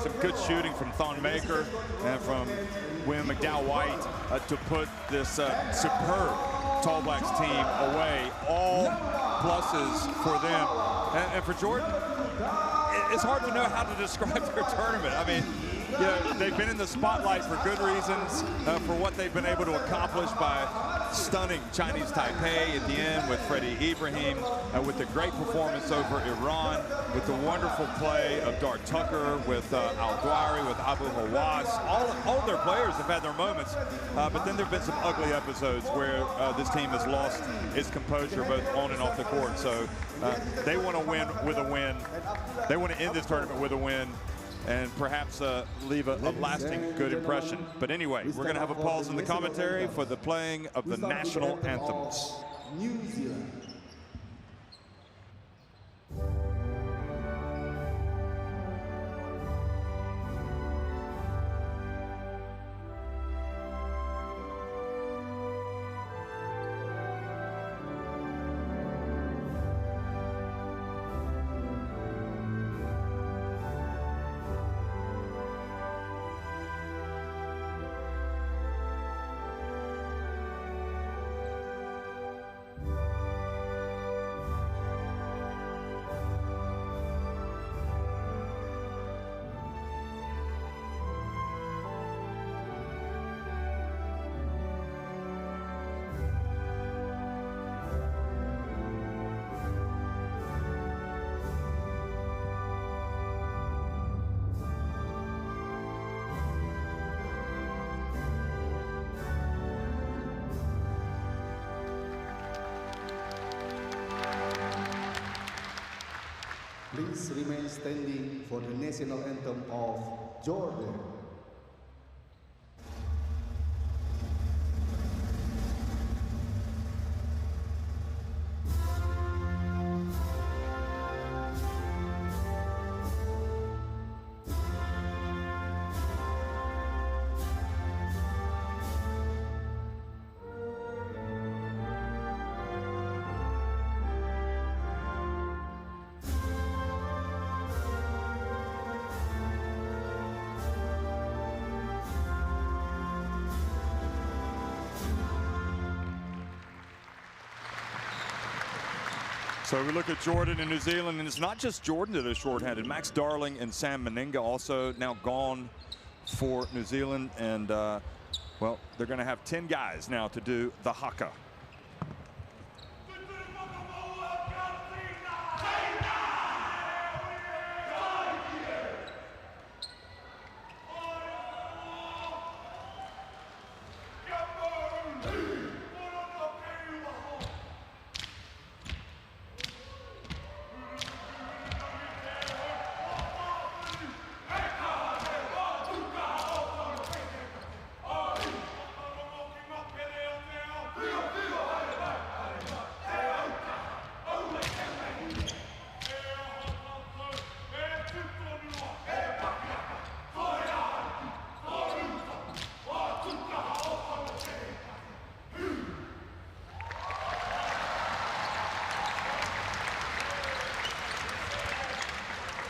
was some good shooting from Thon Maker and from William McDowell-White to put this superb Tall Blacks team away. All pluses for them. And for Jordan, it's hard to know how to describe their tournament. I mean, you know, they've been in the spotlight for good reasons, for what they've been able to accomplish by stunning Chinese Taipei at the end with Freddie Ibrahim, with the great performance over Iran, with the wonderful play of Dart Tucker, with Al-Dwari, with Abu Hawass. All of their players have had their moments, but then there have been some ugly episodes where this team has lost its composure both on and off the court. So they want to win with a win. They want to end this tournament with a win and perhaps leave a lasting good impression. But anyway, we're going to have a pause in the commentary for the playing of the national anthems. New Zealand. Please remain standing for the national anthem of Jordan. So we look at Jordan and New Zealand, and it's not just Jordan that is shorthanded. Max Darling and Sam Meninga also now gone for New Zealand, and well, they're going to have 10 guys now to do the haka.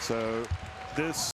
So this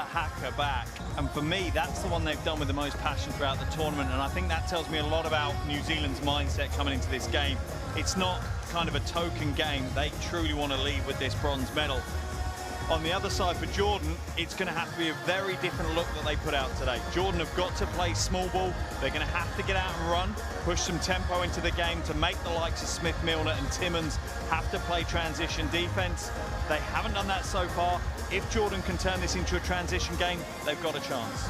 Haka back, and for me that's the one they've done with the most passion throughout the tournament, and I think that tells me a lot about New Zealand's mindset coming into this game. It's not kind of a token game. They truly want to leave with this bronze medal. On the other side for Jordan, it's going to have to be a very different look that they put out today. Jordan have got to play small ball. They're going to have to get out and run, push some tempo into the game to make the likes of Smith, Milner and Timmins have to play transition defense. They haven't done that so far. If Jordan can turn this into a transition game, they've got a chance.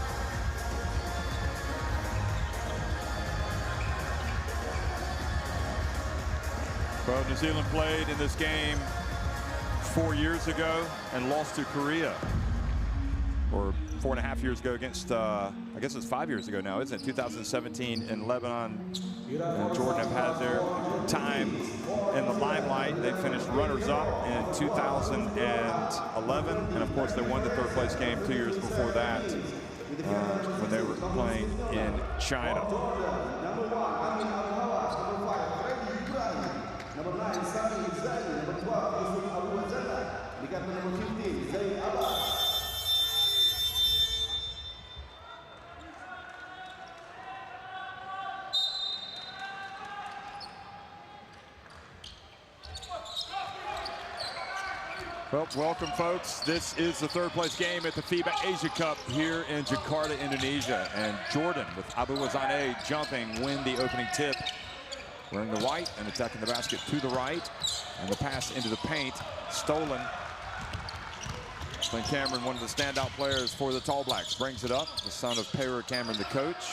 Well, New Zealand played in this game 4 years ago and lost to Korea, or 4.5 years ago against, I guess it's 5 years ago now, isn't it? 2017 in Lebanon. And Jordan have had their time in the limelight. They finished runners-up in 2011, and of course they won the third place game 2 years before that when they were playing in China. Well, welcome, folks. This is the third place game at the FIBA Asia Cup here in Jakarta, Indonesia. And Jordan with Abu Wazane jumping, win the opening tip. Wearing the white and attacking the basket to the right. And the pass into the paint, stolen. Flynn Cameron, one of the standout players for the Tall Blacks, brings it up. The son of Payra Cameron, the coach.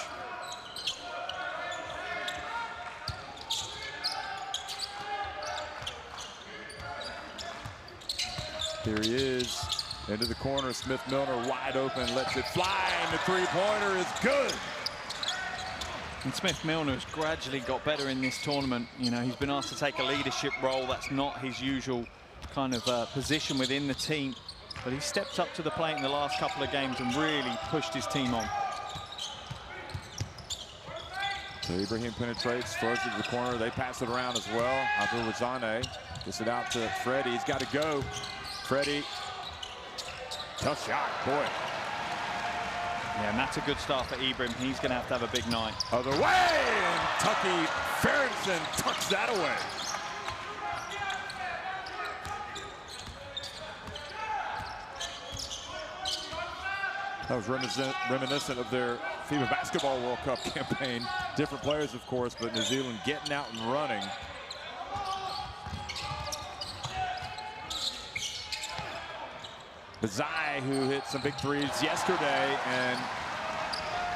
Here he is, into the corner. Smith Milner wide open, lets it fly, and the three-pointer is good. And Smith Milner has gradually got better in this tournament. You know, he's been asked to take a leadership role. That's not his usual kind of position within the team. But he stepped up to the plate in the last couple of games and really pushed his team on. So Ibrahim penetrates, throws it to the corner. They pass it around as well. Abu Wazane gets it out to Freddie. He's got to go. Freddie, tough shot, boy. Yeah, and that's a good start for Ibrahim. He's going to have a big night. Other way, and Tucky Ferguson tucks that away. That was reminiscent of their FIBA Basketball World Cup campaign. Different players, of course, but New Zealand getting out and running. Bazai, who hit some big threes yesterday, and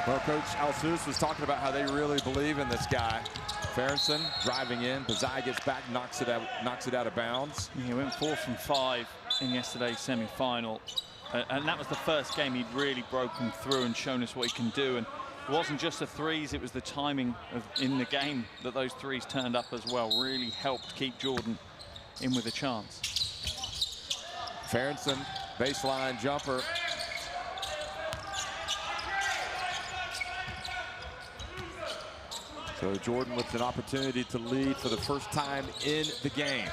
well, Coach Al-Sus was talking about how they really believe in this guy. Ferguson driving in, Bazai gets back, knocks it out of bounds. He went 4 from 5 in yesterday's semi-final, and that was the first game he'd really broken through and shown us what he can do. And it wasn't just the threes; it was the timing in the game that those threes turned up as well. Really helped keep Jordan in with a chance. Ferguson. Baseline jumper. So Jordan with an opportunity to lead for the first time in the game.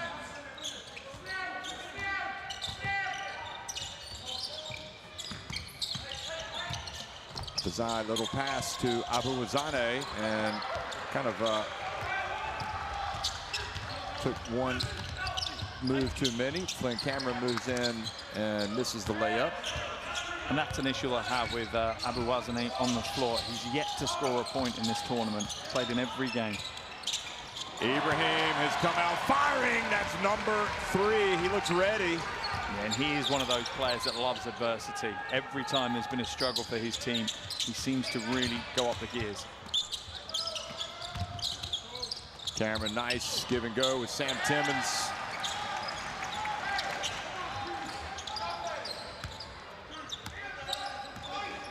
Bazai, little pass to Abu Wazane, and kind of took one move too many. Flynn Cameron moves in and misses the layup. And that's an issue I have with Abu Wazane on the floor. He's yet to score a point in this tournament. Played in every game. Ibrahim has come out firing. That's number 3. He looks ready. Yeah, and he is one of those players that loves adversity. Every time there's been a struggle for his team, he seems to really go up the gears. Cameron, nice give and go with Sam Timmins.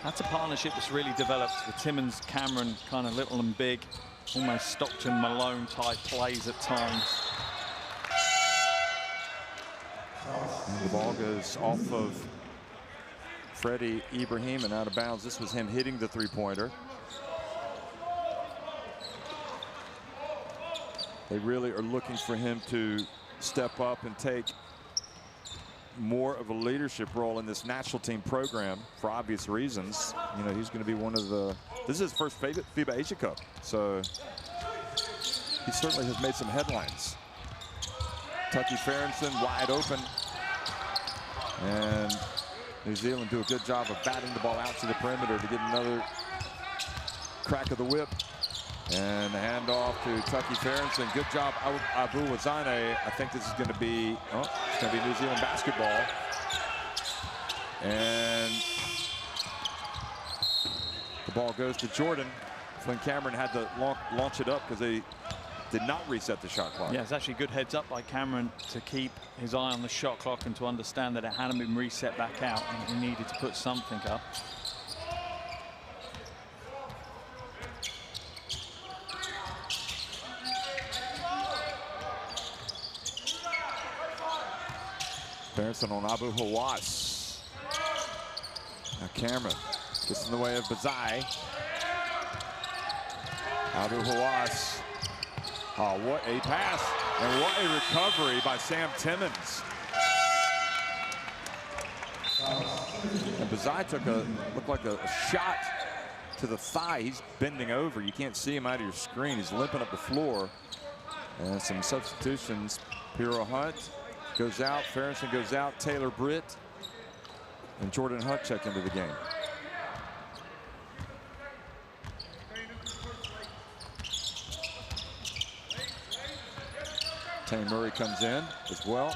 That's a partnership that's really developed with Timmins, Cameron, kind of little and big, almost Stockton Malone type plays at times. And the ball goes off of Freddie Ibrahim and out of bounds. This was him hitting the three-pointer. They really are looking for him to step up and take more of a leadership role in this national team program for obvious reasons. You know, he's going to be one of the, this is his first FIBA Asia Cup, so he certainly has made some headlines. Tucky Ferguson wide open, and New Zealand do a good job of batting the ball out to the perimeter to get another crack of the whip. And the handoff to Tucky Ferguson. Good job, Abu Wazane. I think this is going to be, it's going to be New Zealand basketball. And the ball goes to Jordan. Flynn Cameron had to launch it up because they did not reset the shot clock. Yeah, it's actually good heads up by Cameron to keep his eye on the shot clock and to understand that it hadn't been reset back out and he needed to put something up. Ferguson on Abu Hawass. Now Cameron gets in the way of Bazai. Abu Hawass. Oh, what a pass and what a recovery by Sam Timmons. And Bazai took looked like a shot to the thigh. He's bending over. You can't see him out of your screen. He's limping up the floor. And some substitutions. Piro Hunt goes out, Ferguson goes out, Taylor Britt and Jordan Hunt check into the game. Tay Murray comes in as well.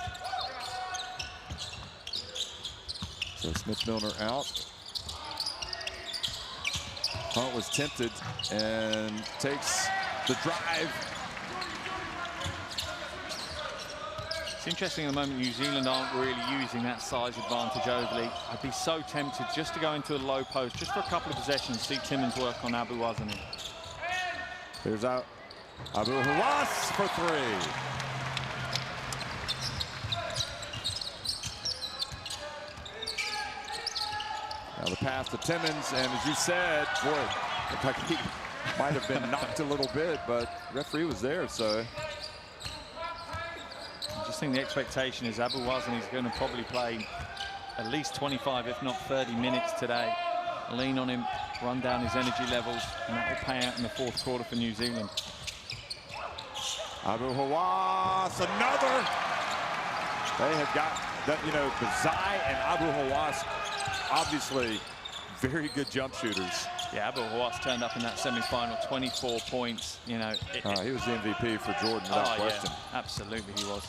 So Smith-Milner out. Hunt was tempted and takes the drive. It's interesting at the moment New Zealand aren't really using that size advantage overly. I'd be so tempted just to go into a low post, just for a couple of possessions, see Timmons work on Abu Wazane. Here's out Abu Hawass for three. Now the pass to Timmons, and as you said, boy, looked like he might have been knocked a little bit, but referee was there, so. I just think the expectation is Abu Wazane is going to probably play at least 25, if not 30 minutes today. Lean on him, run down his energy levels, and that will pay out in the fourth quarter for New Zealand. Abu Hawass, another. They have got that, you know, Bazai and Abu Hawass, obviously very good jump shooters. Yeah, Abu Hawass turned up in that semi-final, 24 points. You know, he was the MVP for Jordan, without question. Yeah, absolutely, he was.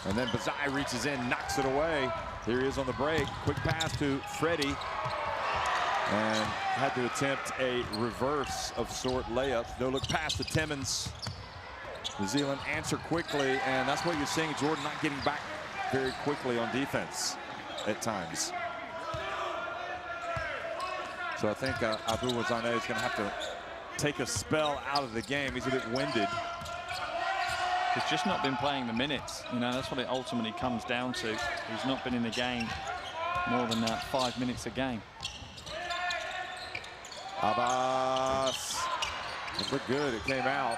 And then Bazai reaches in, knocks it away. Here he is on the break. Quick pass to Freddie. And had to attempt a reverse of sort layup. No-look pass to Timmons. New Zealand answer quickly, and that's what you're seeing. Jordan not getting back very quickly on defense at times. So I think Abu Wazane is going to have to take a spell out of the game. He's a bit winded. He's just not been playing the minutes. You know, that's what it ultimately comes down to. He's not been in the game more than 5 minutes a game. Abbas. It looked good. It came out.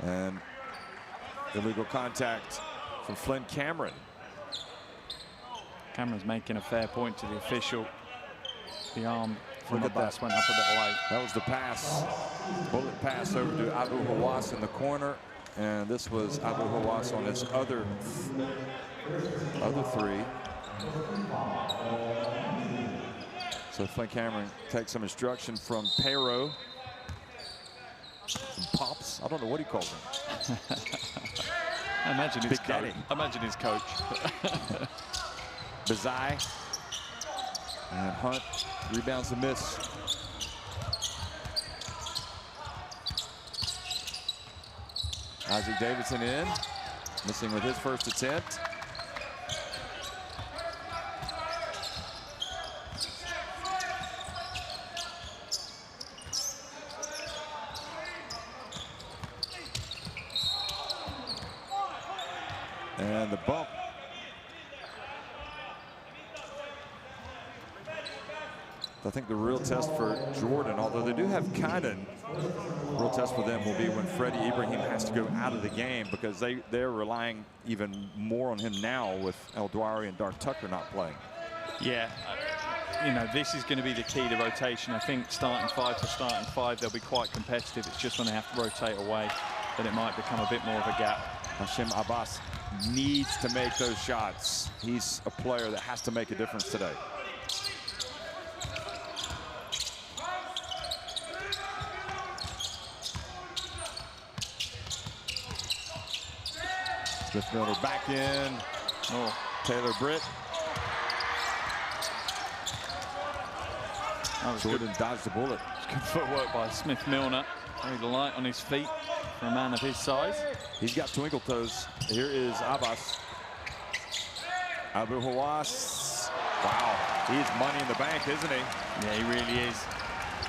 And illegal contact from Flynn Cameron. Cameron's making a fair point to the official. The arm from Abbas went up a bit late. That was the pass. Bullet pass over to Abu Hawass in the corner. And this was Abu Hawass on his other three. So Flynn Cameron takes some instruction from Pero. Some pops. I don't know what he calls him. I imagine his coach. I imagine his coach. Bazai. And Hunt rebounds the miss. Isaac Davidson in. Missing with his first attempt. And the bump. I think the real test for Jordan, although they do have Kynan, real test for them will be when Freddie Ibrahim has to go out of the game, because they're relying even more on him now with El Dwari and Dark Tucker not playing. Yeah, you know, this is going to be the key to rotation. I think starting 5 to starting 5, they'll be quite competitive. It's just when they have to rotate away that it might become a bit more of a gap. Hashem Abbas needs to make those shots. He's a player that has to make a difference today. Smith-Miller back in. Oh, Taylor Britt. Jordan dodged the bullet. Good footwork by Smith-Milner. Very light on his feet for a man of his size. He's got twinkle toes. Here is Abbas. Abu Hawass. Wow, he's money in the bank, isn't he? Yeah, he really is.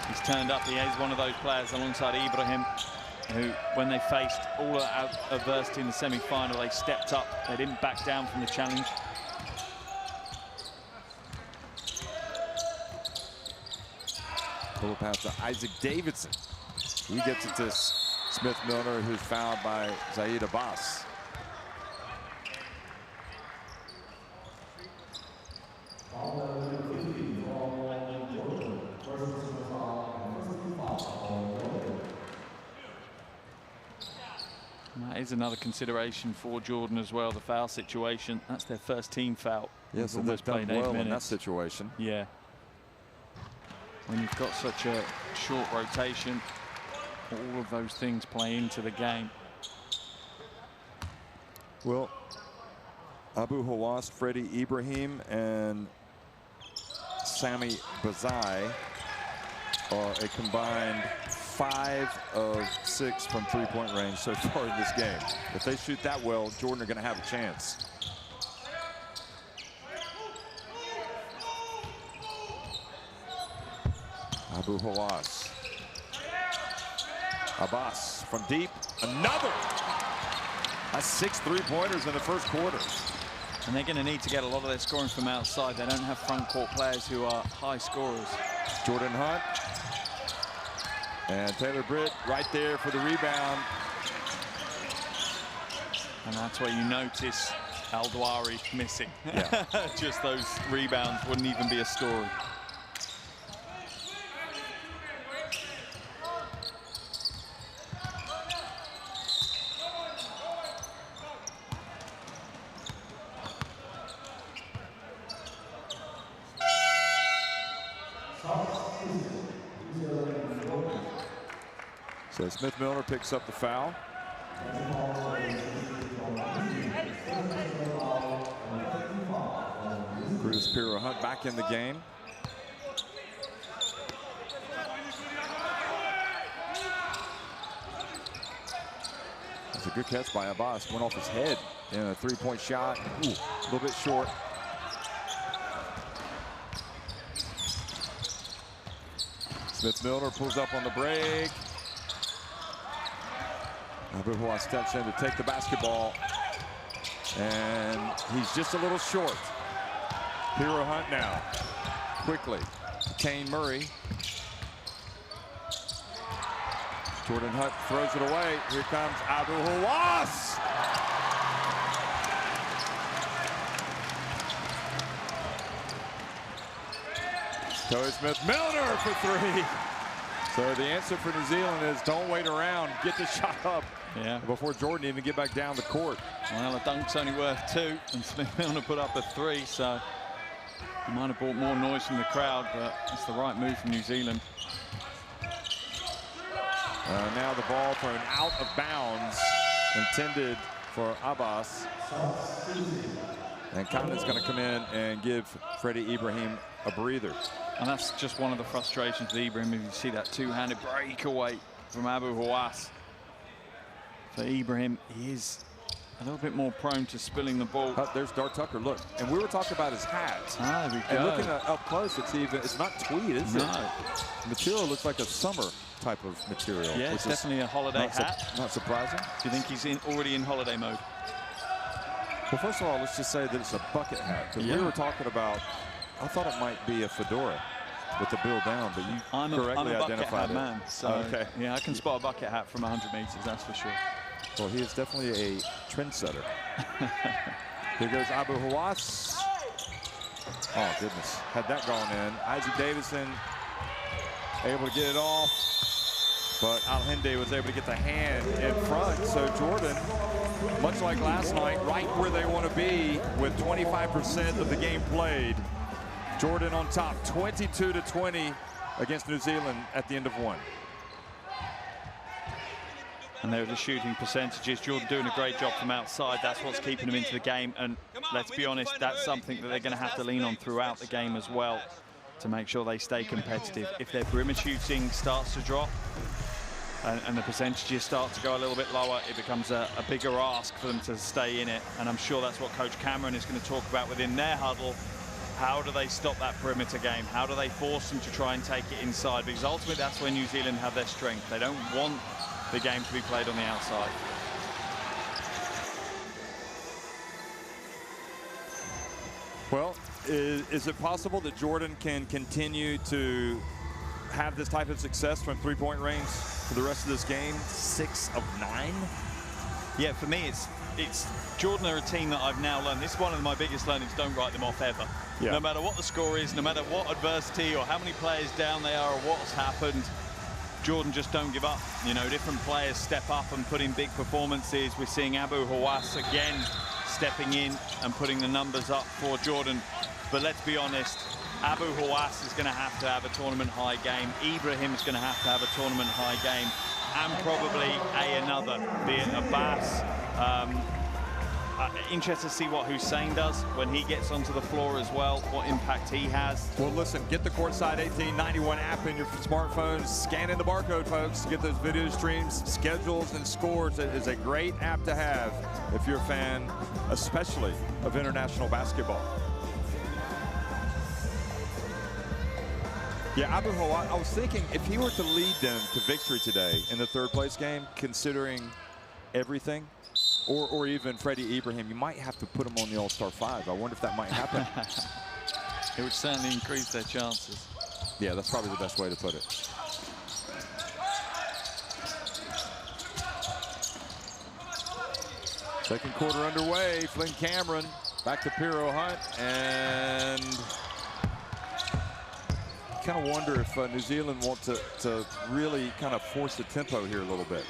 He's turned up. He is one of those players alongside Ibrahim who, when they faced all adversity in the semi-final, they stepped up. They didn't back down from the challenge. Pull pass to Isaac Davidson. He gets it to Smith-Milner, who's fouled by Zaid Abbas. That is another consideration for Jordan as well, the foul situation. That's their first team foul. Yes, so they've done well in that situation. Yeah. When you've got such a short rotation, all of those things play into the game. Well, Abu Hawass, Freddie Ibrahim, and Sami Bazai are a combined 5 of 6 from three-point range so far in this game. If they shoot that well, Jordan are going to have a chance. Abu Hawass. Abbas from deep. Another. That's 6 3-pointers in the first quarter. And they're going to need to get a lot of their scoring from outside. They don't have front court players who are high scorers. Jordan Hunt. And Taylor Britt right there for the rebound. And that's where you notice Al Dwari missing. Yeah. Just those rebounds wouldn't even be a story. So Smith-Milner picks up the foul. Cruz Piro Hunt back in the game. That's a good catch by Abbas. Went off his head in a three-point shot. Ooh, a little bit short. Smith-Milner pulls up on the break. Abu Hawass steps in to take the basketball. And he's just a little short. Piro Hunt now. Quickly to Kane Murray. Jordan Hunt throws it away. Here comes Abu Hawass. Toby Smith-Milner for 3. So the answer for New Zealand is don't wait around. Get the shot up before Jordan even get back down the court. Well, a dunk's only worth 2, and Smith-Milner put up a 3, so he might have brought more noise from the crowd, but it's the right move from New Zealand. Now the ball thrown out of bounds, intended for Abbas. And Kanan's going to come in and give Freddie Ibrahim a breather. And that's just one of the frustrations with Ibrahim. If you see that two-handed breakaway from Abu Hawass. For Ibrahim, he is a little bit more prone to spilling the ball. There's Dark Tucker, look. And we were talking about his hat. Ah, there we go. And looking up close, it's not tweed, is it? No. The material looks like a summer type of material. Yeah, it's definitely a holiday hat. Not surprising. Do you think he's already in holiday mode? Well, first of all, let's just say that it's a bucket hat. Because we were talking about, I thought it might be a fedora. with the bill down, but you correctly identified it. Man, so okay. Yeah, I can spot a bucket hat from 100 meters, that's for sure. Well, he is definitely a trendsetter. Here goes Abu Hawass. Oh, goodness. Had that gone in. Isaac Davison able to get it off, but Alhende was able to get the hand in front. So Jordan, much like last night, right where they want to be with 25% of the game played. Jordan on top, 22-20 against New Zealand at the end of one. And there are the shooting percentages. Jordan doing a great job from outside. That's what's keeping them into the game. And let's be honest, that's something that they're going to have to lean on throughout the game as well to make sure they stay competitive. If their perimeter shooting starts to drop and the percentages start to go a little bit lower, it becomes a bigger ask for them to stay in it. And I'm sure that's what Coach Cameron is going to talk about within their huddle. How do they stop that perimeter game? How do they force them to try and take it inside? Because ultimately, that's where New Zealand have their strength. They don't want the game to be played on the outside. Well, is it possible that Jordan can continue to have this type of success from three-point range for the rest of this game? 6 of 9? Yeah, for me, it's Jordan are a team that I've now learned. This is one of my biggest learnings: don't write them off ever. Yeah. No matter what the score is, no matter what adversity or how many players down they are or what's happened, Jordan just don't give up. You know, different players step up and put in big performances. We're seeing Abu Hawass again stepping in and putting the numbers up for Jordan. But let's be honest, Abu Hawass is going to have a tournament high game. Ibrahim's going to have a tournament high game. And probably another, be it Abbas. Interested to see what Hussein does when he gets onto the floor as well, what impact he has. Well, listen, get the Courtside 1891 app in your smartphones. Scan in the barcode, folks, to get those video streams, schedules, and scores. It is a great app to have if you're a fan, especially of international basketball. Yeah, Abu Hawass, I was thinking if he were to lead them to victory today in the third-place game, considering everything, or even Freddie Ibrahim, you might have to put him on the All-Star 5. I wonder if that might happen. It would certainly increase their chances. Yeah, that's probably the best way to put it. Second quarter underway. Flynn Cameron back to Piero Hunt, and kind of wonder if New Zealand want to really kind of force the tempo here a little bit.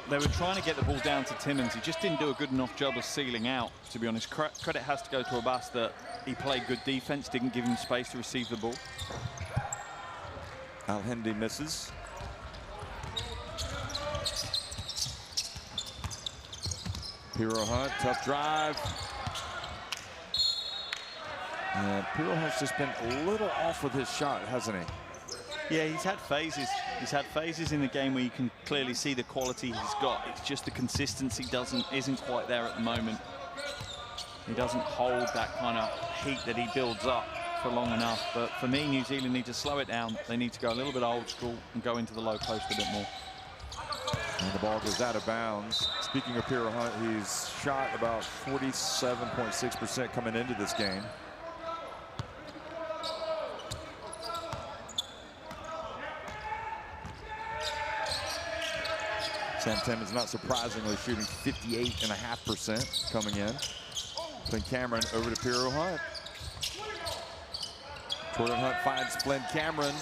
They were trying to get the ball down to Timmins. He just didn't do a good enough job of sealing out, to be honest. Credit has to go to Abbas that he played good defense, didn't give him space to receive the ball. Alhende misses. Piero Hunt, tough drive. And Piero has just been a little off with his shot, hasn't he? Yeah, he's had phases. He's had phases in the game where you can clearly see the quality he's got. It's just the consistency isn't quite there at the moment. He doesn't hold that kind of heat that he builds up for long enough. But for me, New Zealand need to slow it down. They need to go a little bit old school and go into the low post a bit more. And the ball goes out of bounds. Speaking of Piero Hunt, he's shot about 47.6% coming into this game. Sam Timmins, not surprisingly, shooting 58.5% coming in. Flynn Cameron over to Piero Hunt. Jordan Hunt finds Flynn Cameron.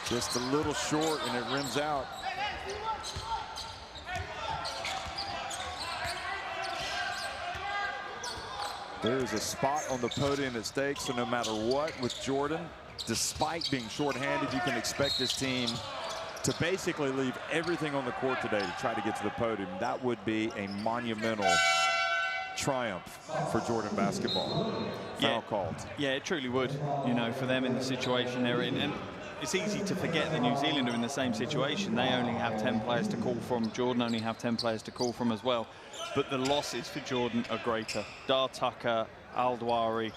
Just a little short, and it rims out. There's a spot on the podium at stake, so no matter what with Jordan, despite being shorthanded, you can expect this team to basically leave everything on the court today to try to get to the podium. That would be a monumental triumph for Jordan basketball. Foul called. Yeah, it truly would, you know, for them in the situation they're in. And it's easy to forget that New Zealand are in the same situation. They only have 10 players to call from. Jordan only have 10 players to call from as well. But the losses for Jordan are greater. Dar Tucker, Al-Dawari,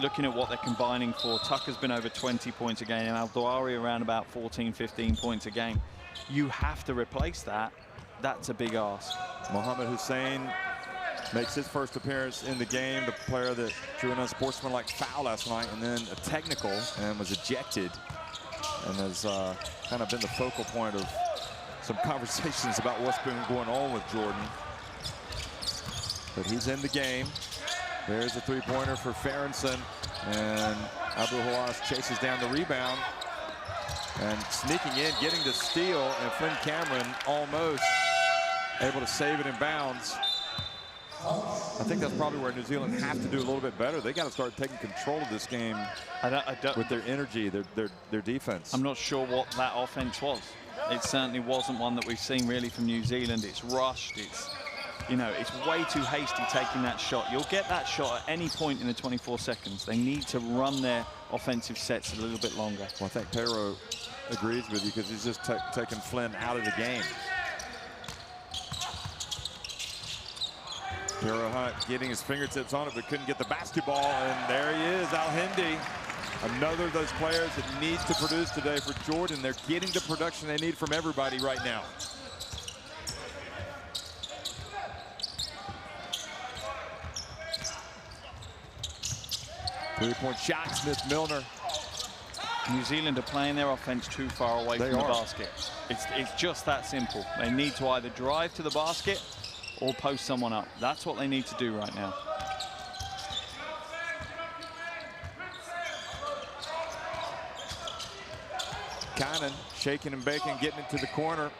looking at what they're combining for, Tucker's been over 20 points a game, and Al-Dawari around about 14, 15 points a game. You have to replace that. That's a big ask. Mohamed Hussein makes his first appearance in the game. The player that drew an unsportsmanlike foul last night and then a technical and was ejected, and has kind of been the focal point of some conversations about what's been going on with Jordan. But he's in the game. There's a three-pointer for Ferguson, and Abu Hawass chases down the rebound and sneaking in, getting the steal, and Flynn Cameron almost able to save it in bounds. I think that's probably where New Zealand have to do a little bit better. They got to start taking control of this game with their energy, their defense. I'm not sure what that offense was. It certainly wasn't one that we've seen really from New Zealand. It's rushed. It's, you know, it's way too hasty taking that shot. You'll get that shot at any point in the 24 seconds. They need to run their offensive sets a little bit longer. Well, I think Pero agrees with you because he's just taking Flynn out of the game. Pero Hunt getting his fingertips on it, but couldn't get the basketball, and there he is, Al-Hindi. Another of those players that needs to produce today for Jordan. They're getting the production they need from everybody right now. Three-point shot, Smith-Milner. New Zealand are playing their offense too far away from the basket. It's just that simple. They need to either drive to the basket or post someone up. That's what they need to do right now. Cannon shaking and baking, getting it to the corner.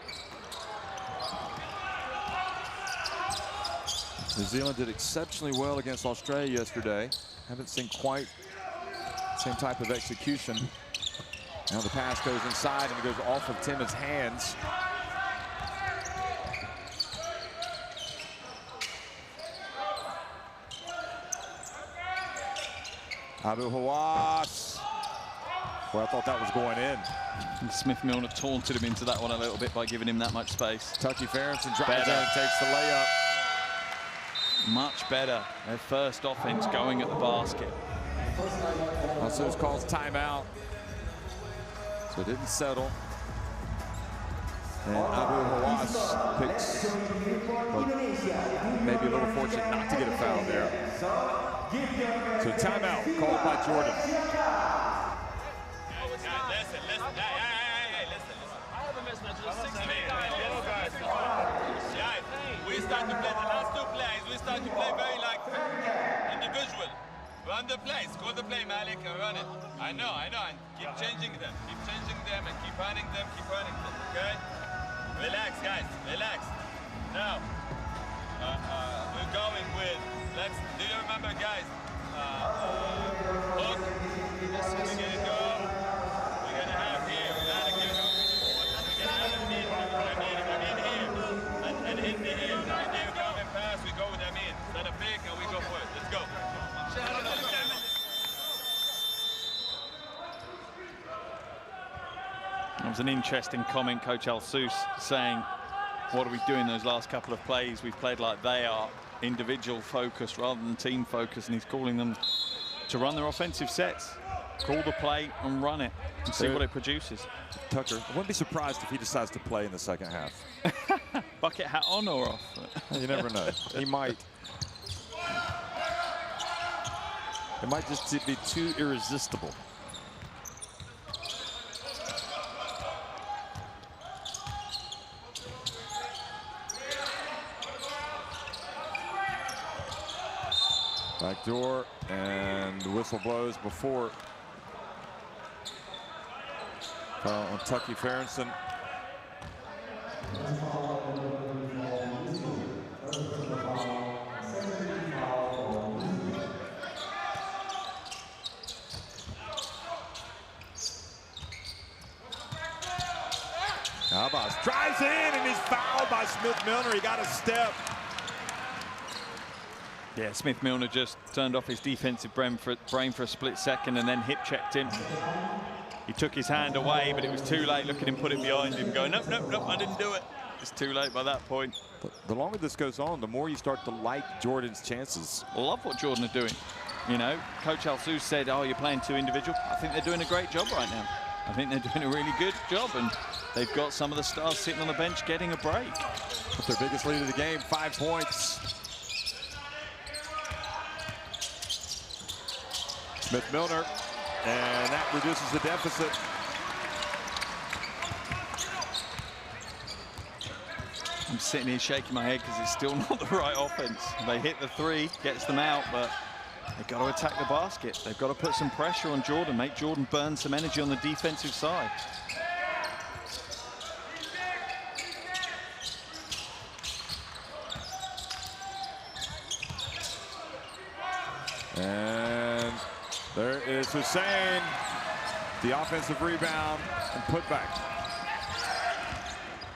New Zealand did exceptionally well against Australia yesterday. Haven't seen quite the same type of execution. Now the pass goes inside and it goes off of Timmons' hands. Abu Hawass. Well, I thought that was going in. And Smith-Milner taunted him into that one a little bit by giving him that much space. Tucky Ferguson drives in and takes the layup. Much better. Their first offense going at the basket. Also calls timeout. So it didn't settle. And Abu Hawass picks, well, maybe a little fortunate not to get a foul there. So timeout called by Jordan. We start to play the last two plays. We start to play very like individual. Run the play, score the play, Malik, and run it. I know, and keep changing them, and keep running them, okay? Relax, guys, relax. Now, we're going with, do you remember, guys, hook, we're gonna go, we're gonna have here, we're gonna have Amin here, and hit me here, come and pass, we go with Amin. Set a pick, and we go for it, let's go. It was an interesting comment, Coach Al-Sous saying, what are we doing those last couple of plays? We've played like they are, individual focused rather than team focused, and he's calling them to run their offensive sets. Call the play and run it and see what it produces. Tucker, I wouldn't be surprised if he decides to play in the second half. Bucket hat on or off? You never know. He might. It might just be too irresistible. Backdoor, and the whistle blows before foul on Tucky Ferguson. Abbas drives in and he's fouled by Smith-Milner. He got a step. Yeah, Smith-Milner just turned off his defensive brain for a split second and then hip checked him. He took his hand away, but it was too late. Look at him put it behind him, going, nope, I didn't do it. It's too late by that point. The longer this goes on, the more you start to like Jordan's chances. I love what Jordan are doing. You know, Coach Al-Sous said, oh, you're playing two individual. I think they're doing a great job right now. I think they're doing a really good job, and they've got some of the stars sitting on the bench getting a break. That's their biggest lead of the game, 5 points. Smith-Milner, and that reduces the deficit. I'm sitting here shaking my head because it's still not the right offense. They hit the three, gets them out, but they've got to attack the basket. They've got to put some pressure on Jordan, make Jordan burn some energy on the defensive side. And there is Hussein, the offensive rebound and putback.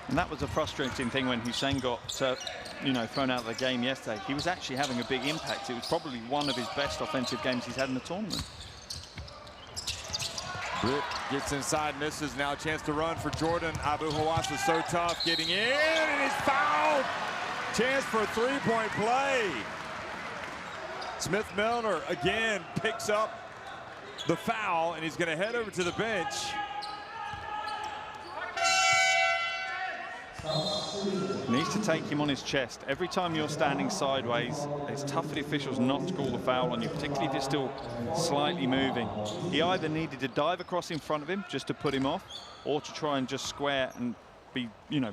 And that was a frustrating thing when Hussein got, thrown out of the game yesterday. He was actually having a big impact. It was probably one of his best offensive games he's had in the tournament. Britt gets inside, misses. Now a chance to run for Jordan. Abu Hawass is so tough, getting in, and he's fouled. Chance for a three-point play. Smith-Milner again picks up the foul, and he's going to head over to the bench. Needs to take him on his chest. Every time you're standing sideways, it's tough for the officials not to call the foul on you, particularly if it's still slightly moving. He either needed to dive across in front of him just to put him off, or to try and just square and be,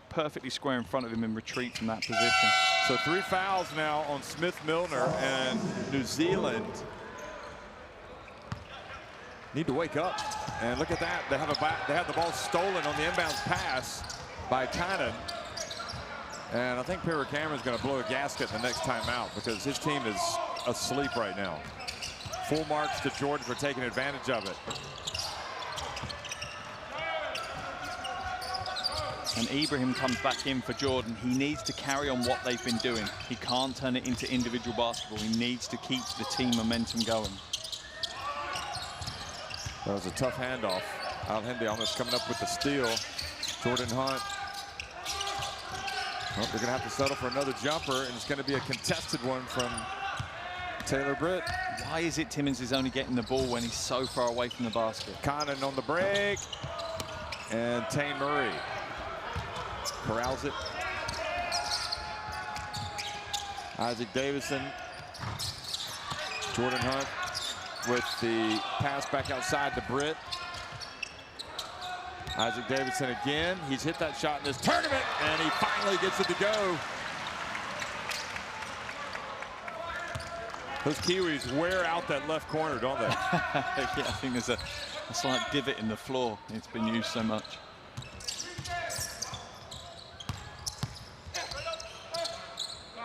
perfectly square in front of him and retreat from that position. So 3 fouls now on Smith-Milner, and New Zealand need to wake up. And look at that. They have the ball stolen on the inbounds pass by Cannon. And I think Perry Cameron's going to blow a gasket the next timeout because his team is asleep right now. Full marks to Jordan for taking advantage of it. And Ibrahim comes back in for Jordan. He needs to carry on what they've been doing. He can't turn it into individual basketball. He needs to keep the team momentum going. That was a tough handoff. Al Hindi almost coming up with the steal. Jordan Hunt. Well, they're going to have to settle for another jumper, and it's going to be a contested one from Taylor Britt. Why is it Timmins is only getting the ball when he's so far away from the basket? Connon on the break, and Tane Murray corrals it. Isaac Davison. Jordan Hunt with the pass back outside to Britt. Isaac Davison again. He's hit that shot in this tournament, and he finally gets it to go. Those Kiwis wear out that left corner, don't they? Yeah, I think there's a slight divot in the floor. It's been used so much.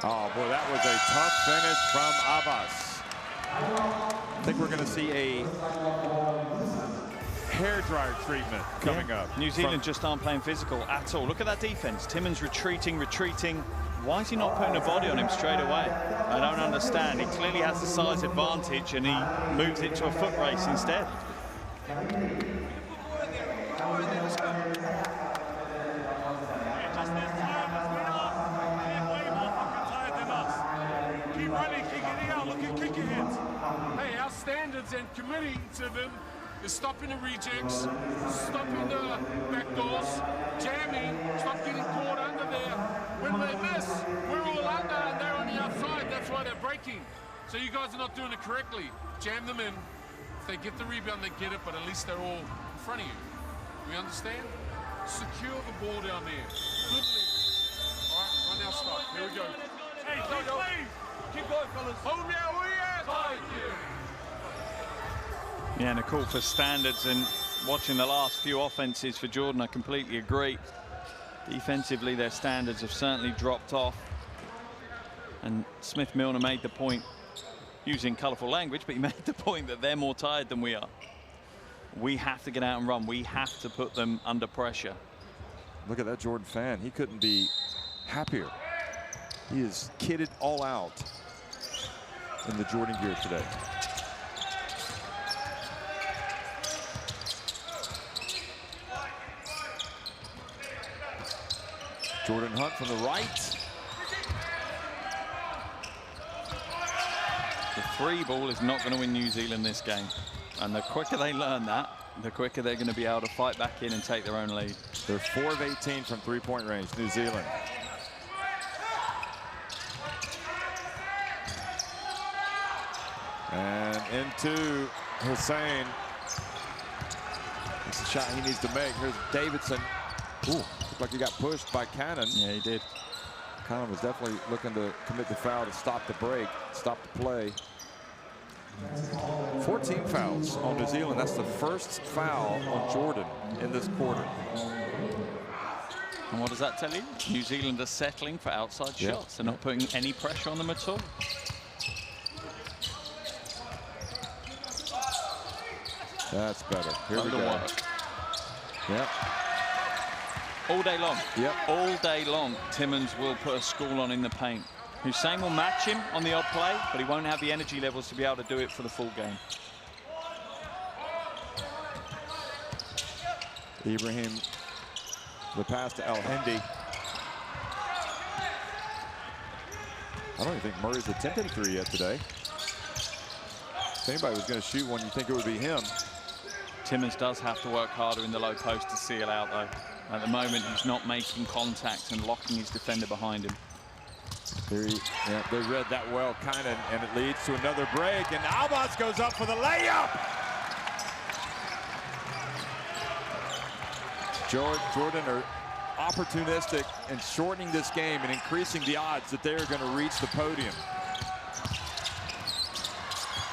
Oh, boy, that was a tough finish from Abbas. I think we're going to see a hairdryer treatment coming up. New Zealand just aren't playing physical at all. Look at that defense. Timmins retreating. Why is he not putting a body on him straight away? I don't understand. He clearly has the size advantage, and he moves it to a foot race instead. Keep running, keep getting out. Look at kick your hits. Hey, our standards and committing to them is stopping the rejects, stopping the backdoors, jamming, stop getting caught under there. When they miss, we're all under and they're on the outside. That's why they're breaking. So you guys are not doing it correctly. Jam them in. If they get the rebound, they get it, but at least they're all in front of you. We understand? Secure the ball down there. Good lead. All right, right now start. Here we go. Hey, go. Keep going, fellas. Hold now, where you at? Thank you. Yeah, and a call for standards, and watching the last few offenses for Jordan, I completely agree. Defensively, their standards have certainly dropped off. And Smith-Milner made the point, using colourful language, but he made the point that they're more tired than we are. We have to get out and run. We have to put them under pressure. Look at that Jordan fan. He couldn't be happier. He is kitted all out in the Jordan gear today. Jordan Hunt from the right. The free ball is not going to win New Zealand this game. And the quicker they learn that, the quicker they're going to be able to fight back in and take their own lead. They're 4 of 18 from three-point range, New Zealand. And into Hussein. It's a shot he needs to make. Here's Davidson. Ooh, looked like he got pushed by Cannon. Yeah, he did. Cannon was definitely looking to commit the foul to stop the break, stop the play. 14 fouls on New Zealand. That's the first foul on Jordan in this quarter. And what does that tell you? New Zealand are settling for outside shots. They're not putting any pressure on them at all. That's better. Here we go. Yep. All day long. Yep. All day long, Timmins will put a school on in the paint. Hussein will match him on the odd play, but he won't have the energy levels to be able to do it for the full game. Ibrahim, the pass to El-Hindi. I don't even think Murray's attempted a three yet today. If anybody was going to shoot one, you think it would be him. Timmins does have to work harder in the low post to seal out, though. At the moment, he's not making contact and locking his defender behind him. Yeah, they read that well, kind of, and it leads to another break, and Abbas goes up for the layup. Jordan are opportunistic and shortening this game and increasing the odds that they are going to reach the podium.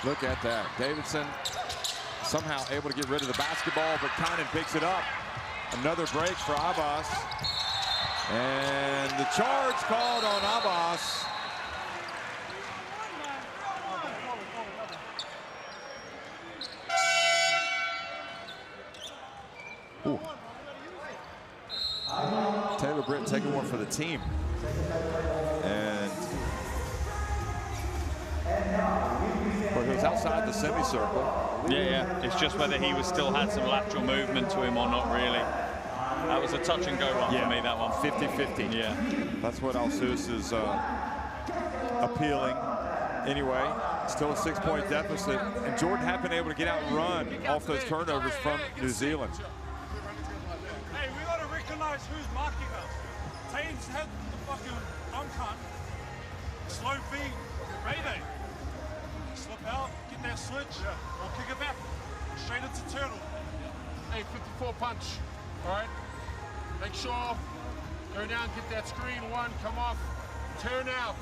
Look at that. Davidson somehow able to get rid of the basketball, but Cannon picks it up. Another break for Abbas. And the charge called on Abbas. Ooh. Taylor Britt taking one for the team. And well, he was outside the semicircle. Yeah. It's just whether he still had some lateral movement to him or not, really. That was a touch and go one for me, that one. 50-50. Yeah. That's what Alsus is appealing. Anyway, still a 6-point deficit. And Jordan had been able to get out and run off those turnovers from New Zealand. Hey, we got to recognize who's marking us. Tane's had the fucking dunk. Slow feed. Mayday. Slip out, get that switch, or kick it back. Straight into turtle. Hey, 54 punch. All right. Make sure, go down, get that screen, 1, come off, turn out,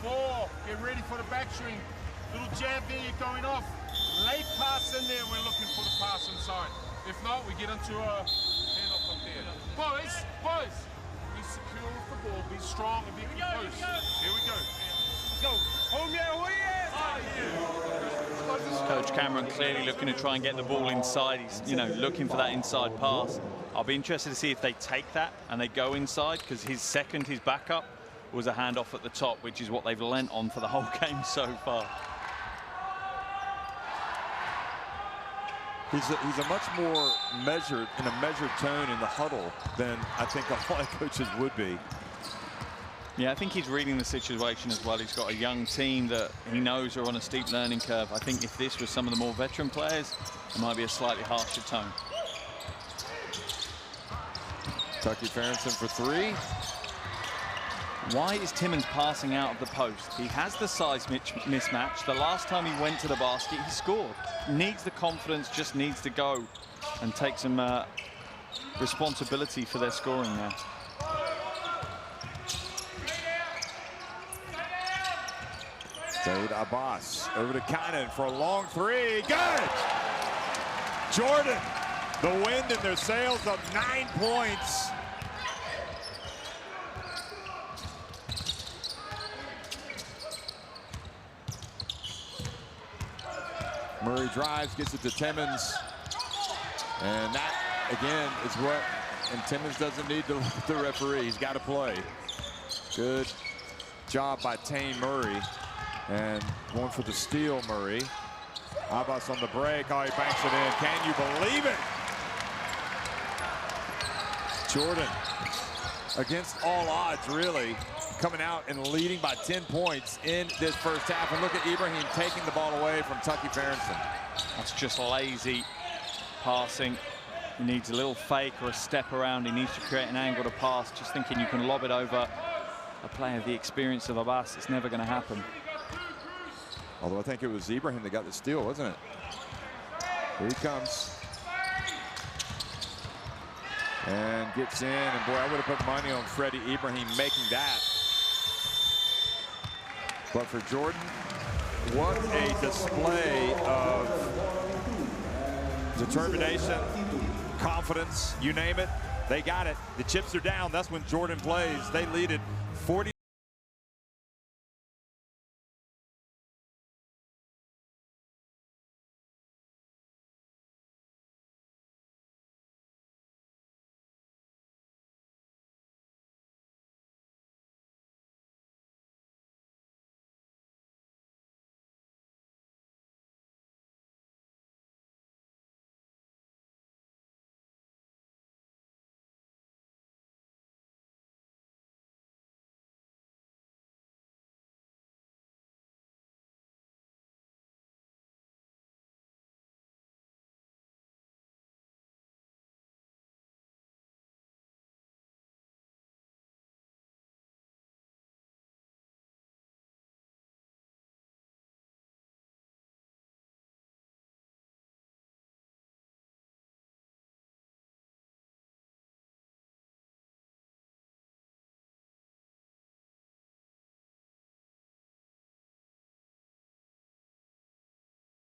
4, get ready for the backswing, little jab there, you're going off, late pass in there, we're looking for the pass inside. If not, we get into a handoff up there. Boys, be secure with the ball, be strong and be composed. Here we go. Go. Home yeah, Coach Cameron clearly looking to try and get the ball inside. He's, looking for that inside pass. I'll be interested to see if they take that and they go inside, because his backup, was a handoff at the top, which is what they've lent on for the whole game so far. He's a much more measured tone in the huddle than I think a lot of coaches would be. Yeah, I think he's reading the situation as well. He's got a young team that he knows are on a steep learning curve. I think if this was some of the more veteran players, it might be a slightly harsher tone. Tucky Ferguson for 3. Why is Timmins passing out of the post? He has the size mismatch. The last time he went to the basket, he scored. Needs the confidence, just needs to go and take some responsibility for their scoring now. Said Abbas over to Cannon for a long 3. Good! Jordan, the wind in their sails, up 9 points. Murray drives, gets it to Timmins. And that, again, is what, and Timmins doesn't need to look at the referee. He's got to play. Good job by Tane Murray. And going for the steal, Murray. Abbas on the break. Oh, he banks it in. Can you believe it? Jordan, against all odds, really, coming out and leading by 10 points in this first half. And look at Ibrahim taking the ball away from Tucky Ferguson. That's just lazy passing. He needs a little fake or a step around. He needs to create an angle to pass. Just thinking you can lob it over a player of the experience of Abbas. It's never going to happen. Although I think it was Ibrahim that got the steal, wasn't it? Here he comes. And gets in, and boy, I would have put money on Freddie Ibrahim making that. But for Jordan, what a display of determination, confidence, you name it, they got it. The chips are down. That's when Jordan plays. They lead it 40.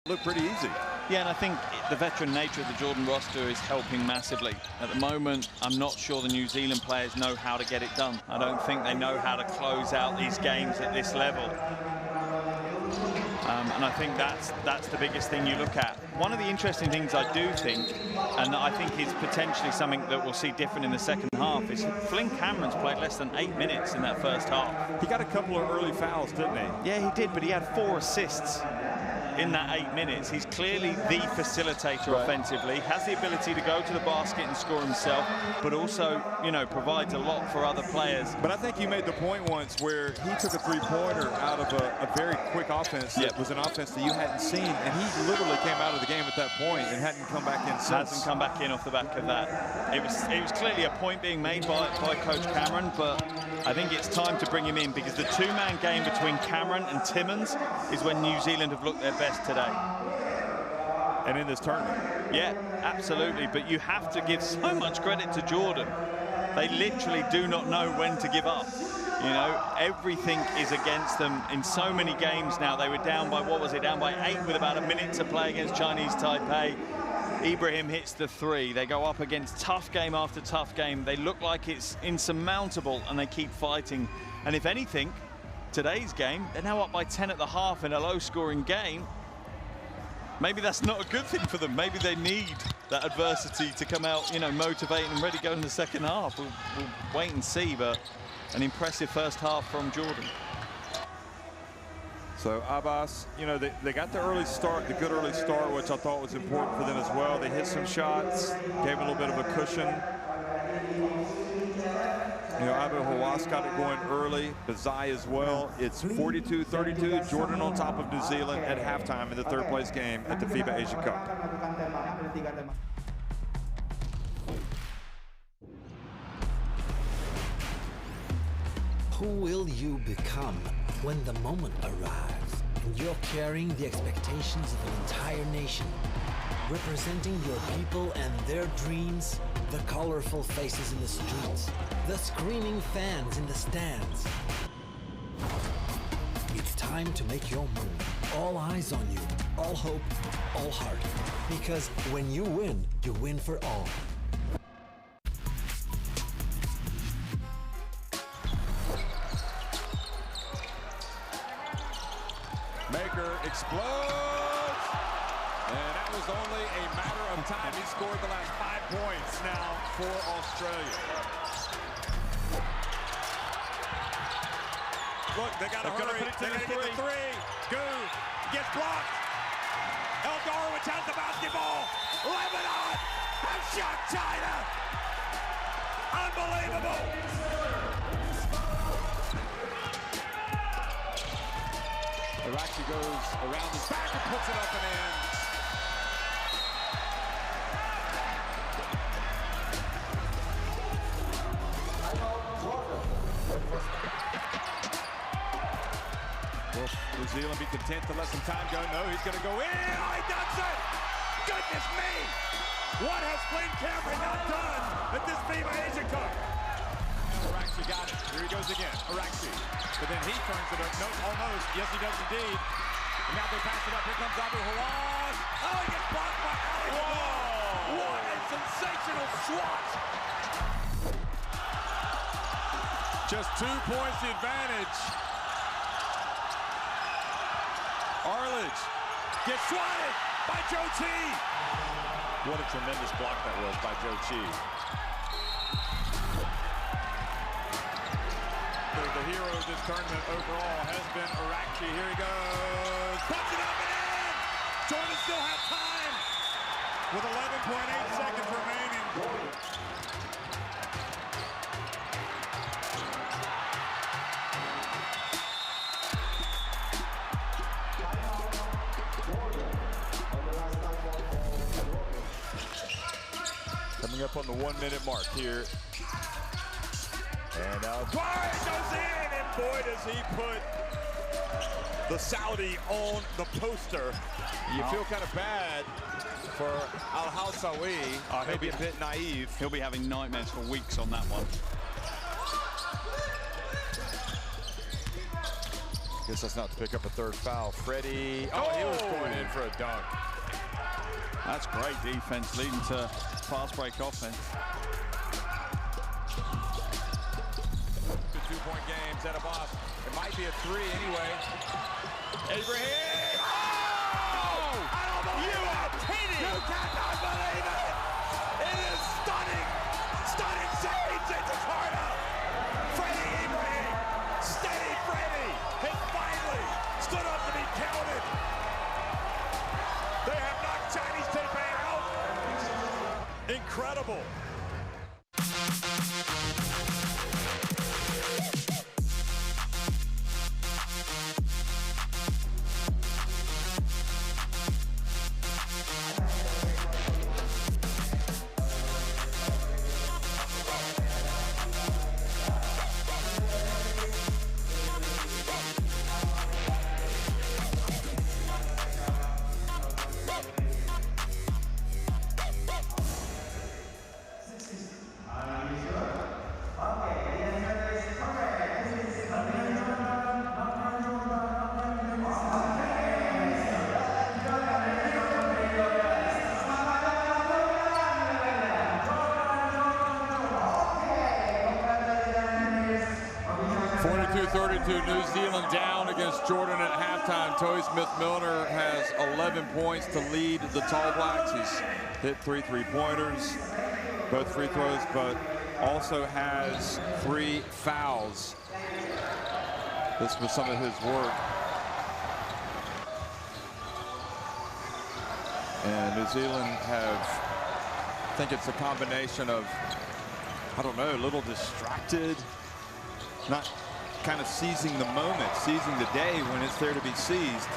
Look pretty easy. Yeah, and I think the veteran nature of the Jordan roster is helping massively. At the moment, I'm not sure the New Zealand players know how to get it done. I don't think they know how to close out these games at this level. And I think that's the biggest thing you look at. One of the interesting things I do think, and I think is potentially something that we'll see different in the second half, is Flynn Cameron's played less than 8 minutes in that first half. He got a couple of early fouls, didn't he? Yeah, he did, but he had 4 assists in that 8 minutes. He's clearly the facilitator offensively, has the ability to go to the basket and score himself, but also, you know, provides a lot for other players. But I think you made the point once where he took a three-pointer out of a very quick offense that was an offense that you hadn't seen, and he literally came out of the game at that point and hadn't come back in since. Hasn't come back in off the back of that. It was clearly a point being made by Coach Cameron, but I think it's time to bring him in because the two-man game between Cameron and Timmons is when New Zealand have looked their best today. And in this tournament. Yeah, absolutely. But you have to give so much credit to Jordan. They literally do not know when to give up. You know, everything is against them in so many games now. They were down by, what was it, down by 8 with about a minute to play against Chinese Taipei. Ibrahim hits the 3. They go up against tough game after tough game. They look like it's insurmountable, and they keep fighting. And if anything, today's game, they're now up by 10 at the half in a low-scoring game. Maybe that's not a good thing for them. Maybe they need that adversity to come out, you know, motivated and ready to go in the second half. We'll wait and see, but an impressive first half from Jordan. So Abbas, you know, they got the early start, the good early start, which I thought was important for them as well. They hit some shots, gave a little bit of a cushion. You know, Abu Hawass got it going early, Bazai as well. It's 42-32, Jordan on top of New Zealand at halftime in the third place game at the FIBA Asia Cup. Who will you become when the moment arrives and you're carrying the expectations of an entire nation, representing your people and their dreams, the colorful faces in the streets, the screaming fans in the stands? It's time to make your move. All eyes on you, all hope, all heart. Because when you win for all. Maker explodes, and that was only a matter of time. He scored the last 5 points now for Australia. Look, they got to hurry. They got to get the 3. Goo gets blocked. Eldarowitz has the basketball. Lebanon has shot China. Unbelievable. Iraqi goes around his back and puts it up and in. Will New Zealand be content to let some time go? No, he's going to go in. Oh, he does it! goodness me! What has Flynn Cameron not done at this FIBA Asia Cup? Araxi got it. Here he goes again. Araxi. But then he turns it up. No, almost. Yes, he does indeed. And now they pass it up. Here comes Abu Hawas. Oh, he gets blocked by Ali. Whoa! What a sensational swat! Just 2 points the advantage. Arledge gets swatted by Joe T. What a tremendous block that was by Joe Chi. The hero of this tournament overall has been Araxi. Here he goes. Puts it up and in. Jordan still has time with 11.8 seconds remaining. Coming up on the 1 minute mark here. And Al-Quari goes in, and boy does he put the Saudi on the poster. You feel kind of bad for Al-Hawsawi, maybe a bit naive. He'll be having nightmares for weeks on that one. Guess that's not to pick up a third foul. Freddie, he was going in for a dunk. That's great defense, leading to fast break offense. The 2-point game, Zettabas. It might be a 3 anyway. Ibrahim! Oh! I don't believe you are kidding! You cannot believe it! It is stunning! Stunning save to Jakarta! Freddie Ibrahim! Steady Freddie! Has finally stood up to be counted! They have knocked Chinese Taipei out! Incredible! New Zealand down against Jordan at halftime. Toby Smith-Milner has 11 points to lead the Tall Blacks. He's hit 3 3-pointers, both free throws, but also has 3 fouls. This was some of his work. And New Zealand have, I think it's a combination of, I don't know, a little distracted, not kind of seizing the moment, seizing the day when it's there to be seized.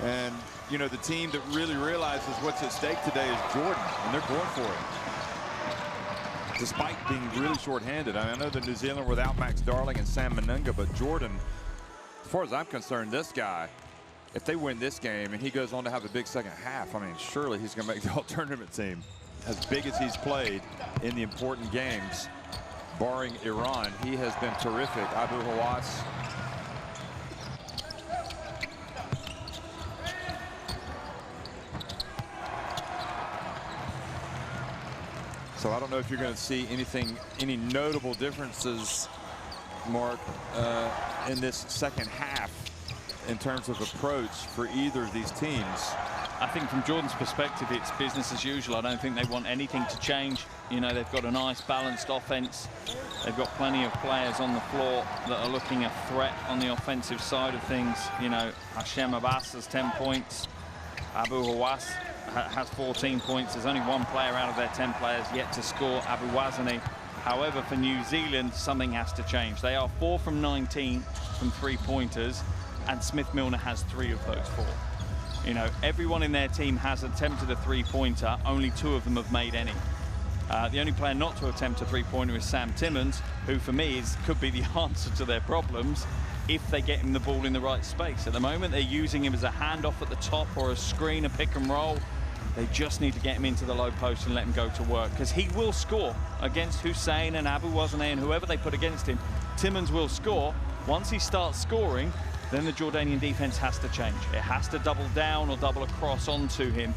And, you know, the team that really realizes what's at stake today is Jordan, and they're going for it. Despite being really short-handed. I know the New Zealand without Max Darling and Sam Manunga, but Jordan, as far as I'm concerned, this guy, if they win this game and he goes on to have a big second half, I mean, surely he's going to make the all-tournament team. As big as he's played in the important games, barring Iran, he has been terrific. Abu Hawas. So I don't know if you're going to see any notable differences, Mark, in this second half in terms of approach for either of these teams. I think from Jordan's perspective, it's business as usual. I don't think they want anything to change. You know, they've got a nice balanced offense. They've got plenty of players on the floor that are looking a threat on the offensive side of things. You know, Hashem Abbas has 10 points. Abu Hawas has 14 points. There's only one player out of their 10 players yet to score, Abu Wazani. However, for New Zealand, something has to change. They are 4 from 19 from 3-pointers, and Smith-Milner has 3 of those 4. You know, everyone in their team has attempted a 3-pointer. Only 2 of them have made any. The only player not to attempt a 3-pointer is Sam Timmons, who for me could be the answer to their problems if they get him the ball in the right space. At the moment, they're using him as a handoff at the top or a screen, a pick and roll. They just need to get him into the low post and let him go to work, because he will score against Hussein and Abu Wazane and whoever they put against him. Timmons will score. Once he starts scoring, then the Jordanian defense has to change. It has to double down or double across onto him.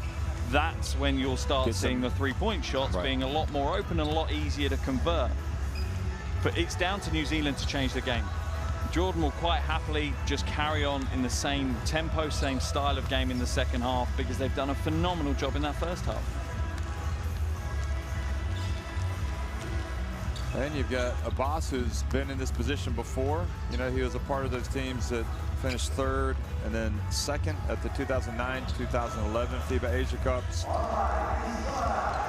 That's when you'll start seeing the three-point shots being a lot more open and a lot easier to convert. But it's down to New Zealand to change the game. Jordan will quite happily just carry on in the same tempo, same style of game in the second half, because they've done a phenomenal job in that first half. And you've got Abbas, who's been in this position before. You know, he was a part of those teams that finished third and then second at the 2009-2011 FIBA Asia Cups.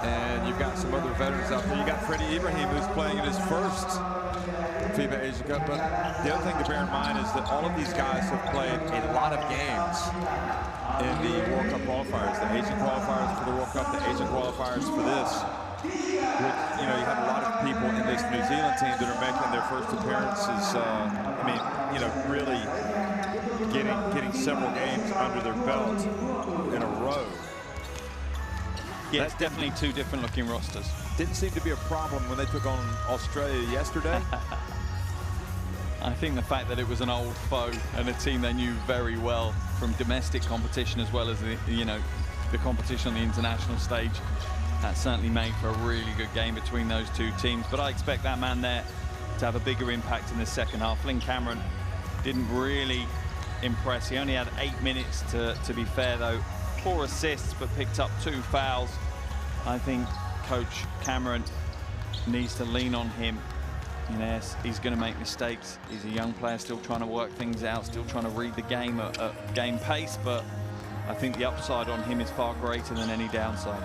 And you've got some other veterans out there. You got Freddie Ibrahim, who's playing in his first FIBA Asia Cup. But the other thing to bear in mind is that all of these guys have played a lot of games in the World Cup qualifiers, the Asian qualifiers for the World Cup, the Asian qualifiers for this. Which, you know, you have a lot of people in this New Zealand team that are making their first appearances. I mean, you know, really getting several games under their belt in a row. Yeah, it's definitely two different looking rosters. Didn't seem to be a problem when they took on Australia yesterday. I think the fact that it was an old foe and a team they knew very well from domestic competition as well as the, you know, the competition on the international stage, that certainly made for a really good game between those two teams. But I expect that man there to have a bigger impact in the second half. Flynn Cameron didn't really impress. He only had 8 minutes to be fair, though. 4 assists, but picked up 2 fouls. I think Coach Cameron needs to lean on him. You know, he's going to make mistakes. He's a young player, still trying to work things out, still trying to read the game at game pace. But I think the upside on him is far greater than any downside.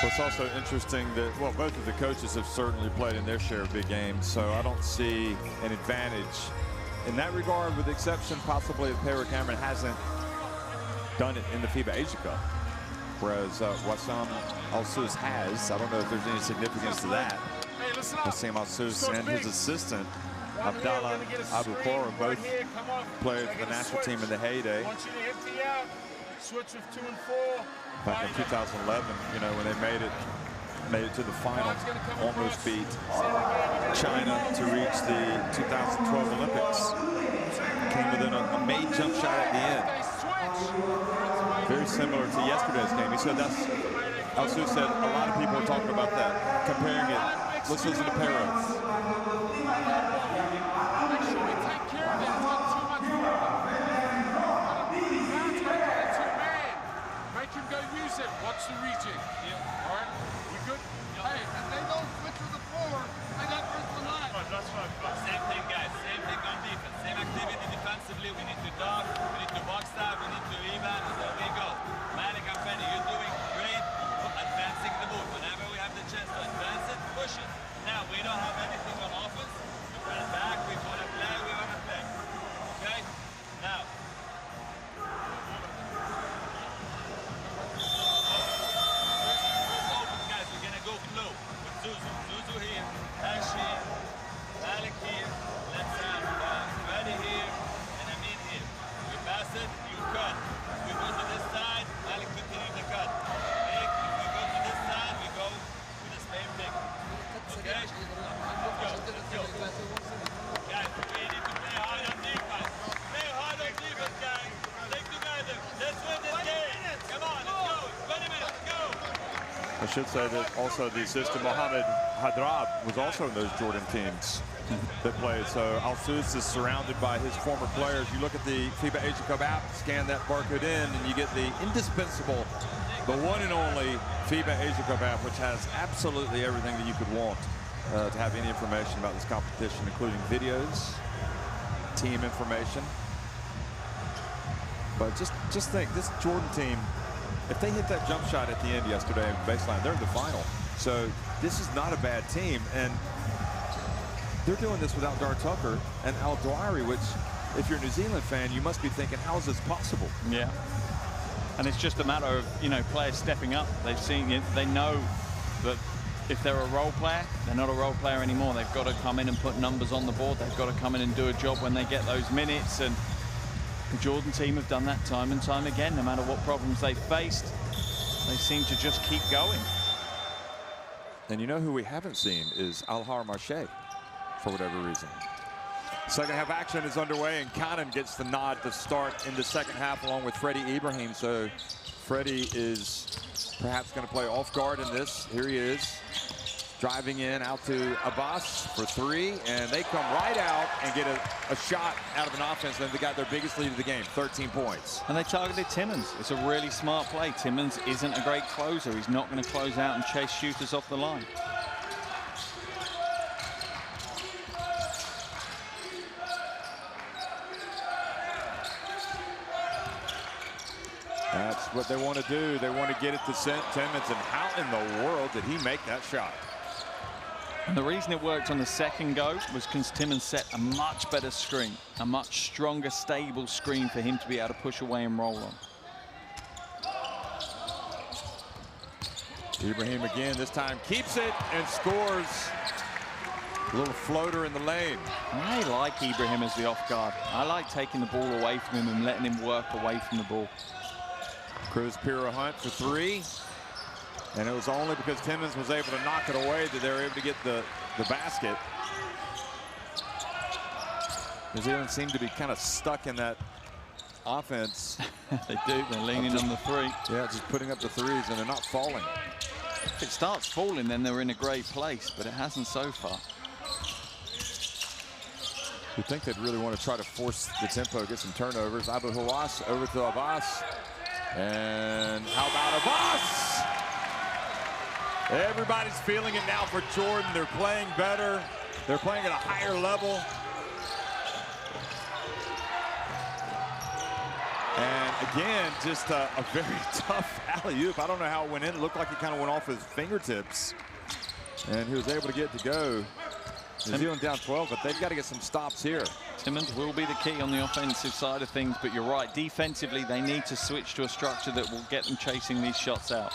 It's also interesting that, well, both of the coaches have certainly played in their share of big games, so I don't see an advantage in that regard, with the exception possibly of Taylor Cameron hasn't done it in the FIBA Asia Cup, whereas Wassam Al-Sus has. I don't know if there's any significance to that. Wassam Al-Sus and his assistant, Abdallah Abu-Khora, both played for the national team in the heyday. Switch with 2 and 4. Back in 2011, you know, when they made it to the final, almost beat China to reach the 2012 Olympics. Came within a made jump shot at the end. Very similar to yesterday's game. He said that's, Al-Sus said a lot of people are talking about that, comparing it. Let's listen to Perez. Make sure we take care of it. It's not too much fun. Make him go use it. Watch the reject. Yeah. All right. We good? Hey, if they don't switch to the 4, they got first the line. Same thing, guys. Same thing on defense. Same activity defensively. We need to dog. We need to box stop. We need to rebound. And there we go. Malik and Fenny, you're doing great. Advancing the move. Whenever we have the chance to advance it, push it. Now, we don't have anything on offense. We run it back. We want to play. We want to play. Okay? Now. Zuzu here, Ash here, Malik here, let's have Freddy here, and Amin here. We pass it, you cut. We go to this side, Malik continue the cut. If we go to this side, we go to the same thing. Okay? Let's go. Guys, we need to play hard on defense. Play hard on defense, guys. Stick together. Let's win this game. Come on, let's go. 20 minutes, go. I should say that also the assistant Mohammed Hadrab was also in those Jordan teams that played. So Al-Sus is surrounded by his former players. You look at the FIBA Asia Cup app, scan that barcode in, and you get the indispensable, the one and only FIBA Asia Cup app, which has absolutely everything that you could want to have any information about this competition, including videos, team information. But just think, this Jordan team, if they hit that jump shot at the end yesterday in baseline, they're in the final. So this is not a bad team, and they're doing this without Dar Tucker and Al Dwari, which, if you're a New Zealand fan, you must be thinking, how is this possible? Yeah, and it's just a matter of, you know, players stepping up. They've seen it. They know that if they're a role player, they're not a role player anymore. They've got to come in and put numbers on the board. They've got to come in and do a job when they get those minutes. And the Jordan team have done that time and time again. No matter what problems they've faced, they seem to just keep going. And you know who we haven't seen is Alhar Marche, for whatever reason. Second half action is underway, and Cannon gets the nod to start in the second half along with Freddie Ibrahim. So Freddie is perhaps going to play off guard in this. Here he is, driving in out to Abbas for three, and they come right out and get a shot out of an offense, and they got their biggest lead of the game, 13 points. And they targeted Timmons. It's a really smart play. Timmons isn't a great closer. He's not going to close out and chase shooters off the line. That's what they want to do. They want to get it to Timmons, and how in the world did he make that shot? And the reason it worked on the second go was because Timmons set a much better screen, a much stronger, stable screen for him to be able to push away and roll on. Ibrahim again, this time keeps it and scores. A little floater in the lane. I like Ibrahim as the off guard. I like taking the ball away from him and letting him work away from the ball. Cruz Pira Hunt for three. And it was only because Timmons was able to knock it away that they were able to get the basket. New Zealand seemed to be kind of stuck in that offense. They do. They're leaning on the three. Yeah, just putting up the threes, and they're not falling. If it starts falling, then they're in a great place, but it hasn't so far. You'd think they'd really want to try to force the tempo, get some turnovers. Abu Hawass over to Abbas. And how about Abbas? Everybody's feeling it now for Jordan. They're playing better. They're playing at a higher level. And again, just a very tough alley-oop. I don't know how it went in. It looked like it kind of went off his fingertips. And he was able to get to go. New Zealand down 12, but they've got to get some stops here. Timmons will be the key on the offensive side of things, but you're right. Defensively, they need to switch to a structure that will get them chasing these shots out.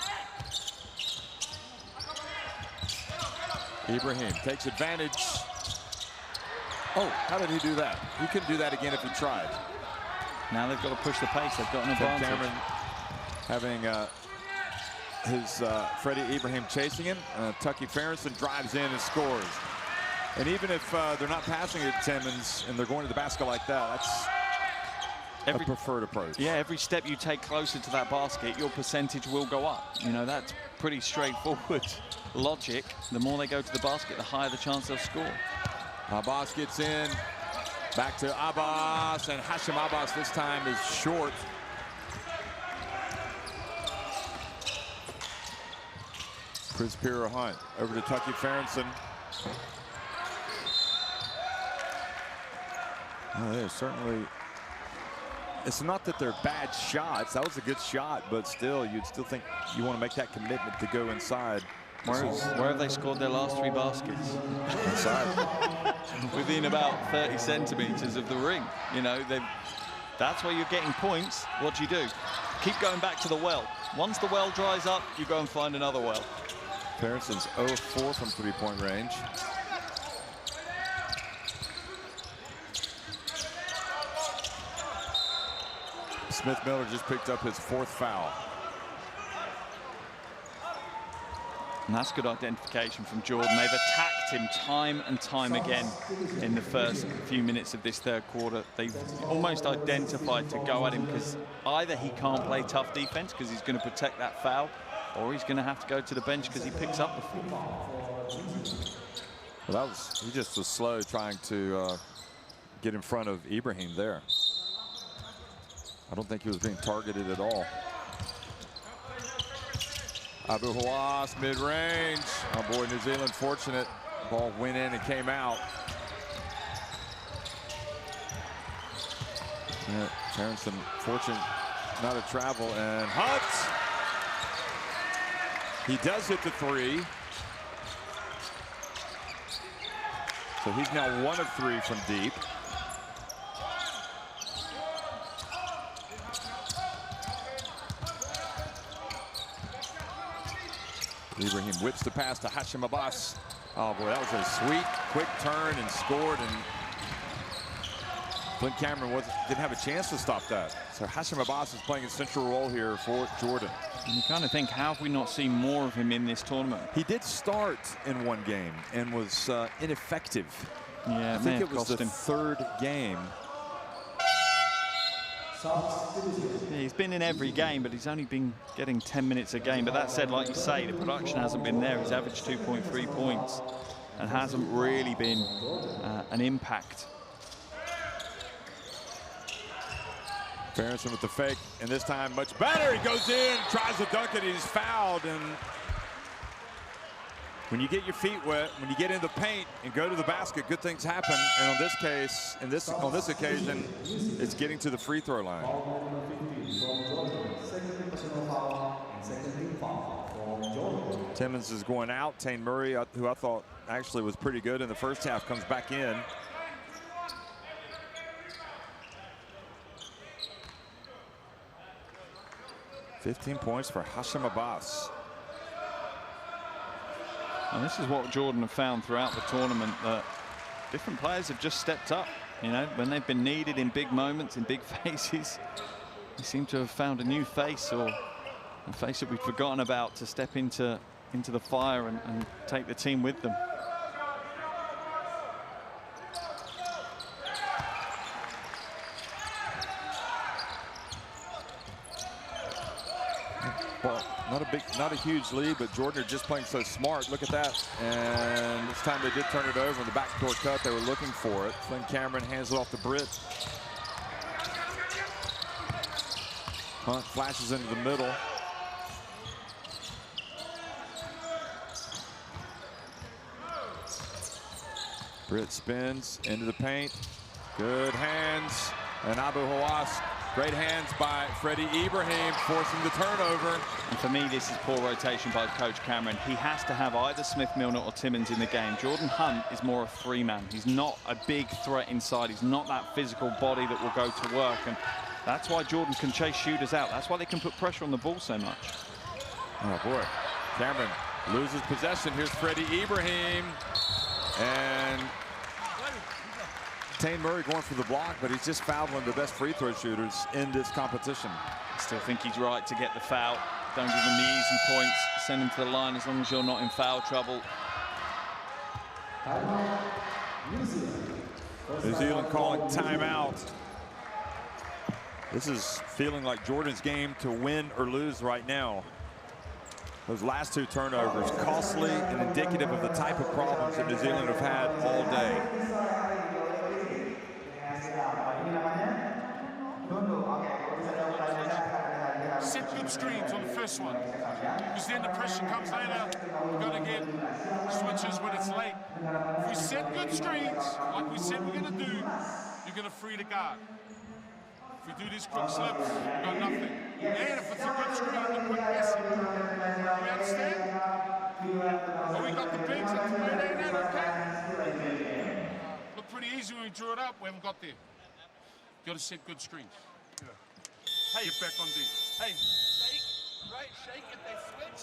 Ibrahim takes advantage. Oh, how did he do that? He couldn't do that again if he tried. Now they've got to push the pace. They've got an advantage. Cameron having his Freddie Ibrahim chasing him. Tucky Ferguson drives in and scores. And even if they're not passing it to Timmons and they're going to the basket like that, that's a preferred approach. Yeah, every step you take closer to that basket, your percentage will go up. You know, that's pretty straightforward logic. The more they go to the basket, the higher the chance they'll score. Abbas gets in. Back to Abbas, and Hashim Abbas this time is short. Chris Pira Hunt over to Tucky Ferguson. Oh, certainly, it's not that they're bad shots. That was a good shot, but still, you'd still think you want to make that commitment to go inside. Where have they scored their last three baskets? Inside. Within about 30 centimeters of the ring. You know, that's where you're getting points. What do? Keep going back to the well. Once the well dries up, you go and find another well. Ferguson's 0 of 4 from three-point range. Smith Miller just picked up his 4th foul. And that's good identification from Jordan. They've attacked him time and time again in the first few minutes of this third quarter. They've almost identified to go at him because either he can't play tough defense because he's going to protect that foul, or he's going to have to go to the bench because he picks up the foul. Well, he just was slow trying to get in front of Ibrahim there. I don't think he was being targeted at all. Abu Hawass mid-range. Oh boy, New Zealand fortunate. Ball went in and came out. Yeah, Ferguson fortunate not to travel, and Hunt. He does hit the three. So he's now 1 of 3 from deep. Ibrahim whips the pass to Hashim Abbas. Oh boy, that was a sweet, quick turn and scored, and Flynn Cameron didn't have a chance to stop that. So Hashim Abbas is playing a central role here for Jordan. And you kind of think, how have we not seen more of him in this tournament? He did start in one game and was ineffective. Yeah, I think it was the third game. Yeah, he's been in every game, but he's only been getting 10 minutes a game. But that said, like you say, the production hasn't been there. He's averaged 2.3 points and hasn't really been an impact. Ferguson with the fake, and this time much better. He goes in, tries to dunk it, he's fouled. And when you get your feet wet, when you get in the paint and go to the basket, good things happen. And on this case, on this occasion, it's getting to the free throw line. Timmons is going out. Taine Murray, who I thought actually was pretty good in the first half, comes back in. $15 points for Hashim Abbas. And this is what Jordan have found throughout the tournament, that different players have just stepped up. You know, when they've been needed in big moments, in big phases, they seem to have found a new face, or a face that we'd forgotten about, to step into the fire and take the team with them. Well, not a huge lead, but Jordan are just playing so smart. Look at that. And this time they did turn it over in the backdoor cut. They were looking for it. Flynn Cameron hands it off to Britt. Hunt flashes into the middle. Britt spins into the paint. Good hands. And Abu Hawass. Great hands by Freddie Ibrahim, forcing the turnover. And for me, this is poor rotation by Coach Cameron. He has to have either Smith, Milner or Timmons in the game. Jordan Hunt is more a three-man. He's not a big threat inside. He's not that physical body that will go to work. And that's why Jordan can chase shooters out. That's why they can put pressure on the ball so much. Oh, boy. Cameron loses possession. Here's Freddie Ibrahim. And Taine Murray going for the block, but he's just fouled one of the best free throw shooters in this competition. I still think he's right to get the foul. Don't give him the easy points. Send him to the line as long as you're not in foul trouble. New Zealand calling timeout. This is feeling like Jordan's game to win or lose right now. Those last two turnovers, costly and indicative of the type of problems that New Zealand have had all day. Set good screens on the first one, because then the pressure comes later. You've got to get switches when it's late. If we set good screens, like we said we're going to do, you're going to free the guard. If we do these quick slips, we've got nothing. And if it's a good screen, the quick passing. You understand? Oh, we got the bigs at the way they now, okay? Looked pretty easy when we drew it up. We haven't got there. Got to set good screens. Yeah. Hey, get back on D. Hey, shake, right? Shake if they switch.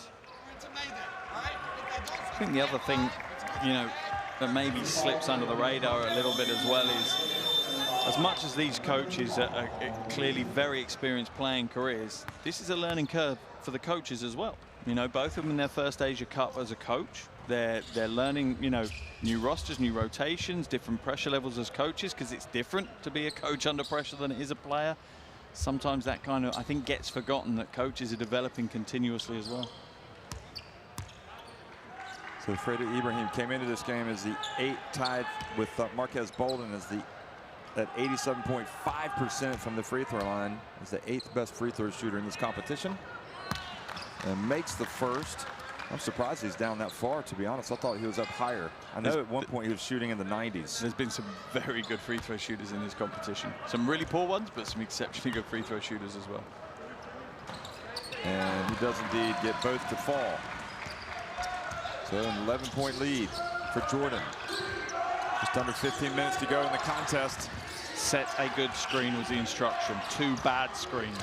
It's amazing, all right? I think the other thing, you know, that maybe slips under the radar a little bit as well is, as much as these coaches are clearly very experienced playing careers, this is a learning curve for the coaches as well. You know, both of them in their first Asia Cup as a coach. They're learning, you know, new rosters, new rotations, different pressure levels as coaches, because it's different to be a coach under pressure than it is a player. Sometimes that kind of, I think, gets forgotten, that coaches are developing continuously as well. So Freddie Ibrahim came into this game as the 8th, tied with Marquez Bolden as at 87.5% from the free throw line, as the 8th best free throw shooter in this competition, and makes the first. I'm surprised he's down that far, to be honest. I thought he was up higher. I know at one point he was shooting in the 90s. There's been some very good free throw shooters in this competition. Some really poor ones, but some exceptionally good free throw shooters as well. And he does indeed get both to fall. So an 11-point lead for Jordan. Just under 15 minutes to go in the contest. Set a good screen was the instruction. 2 bad screens.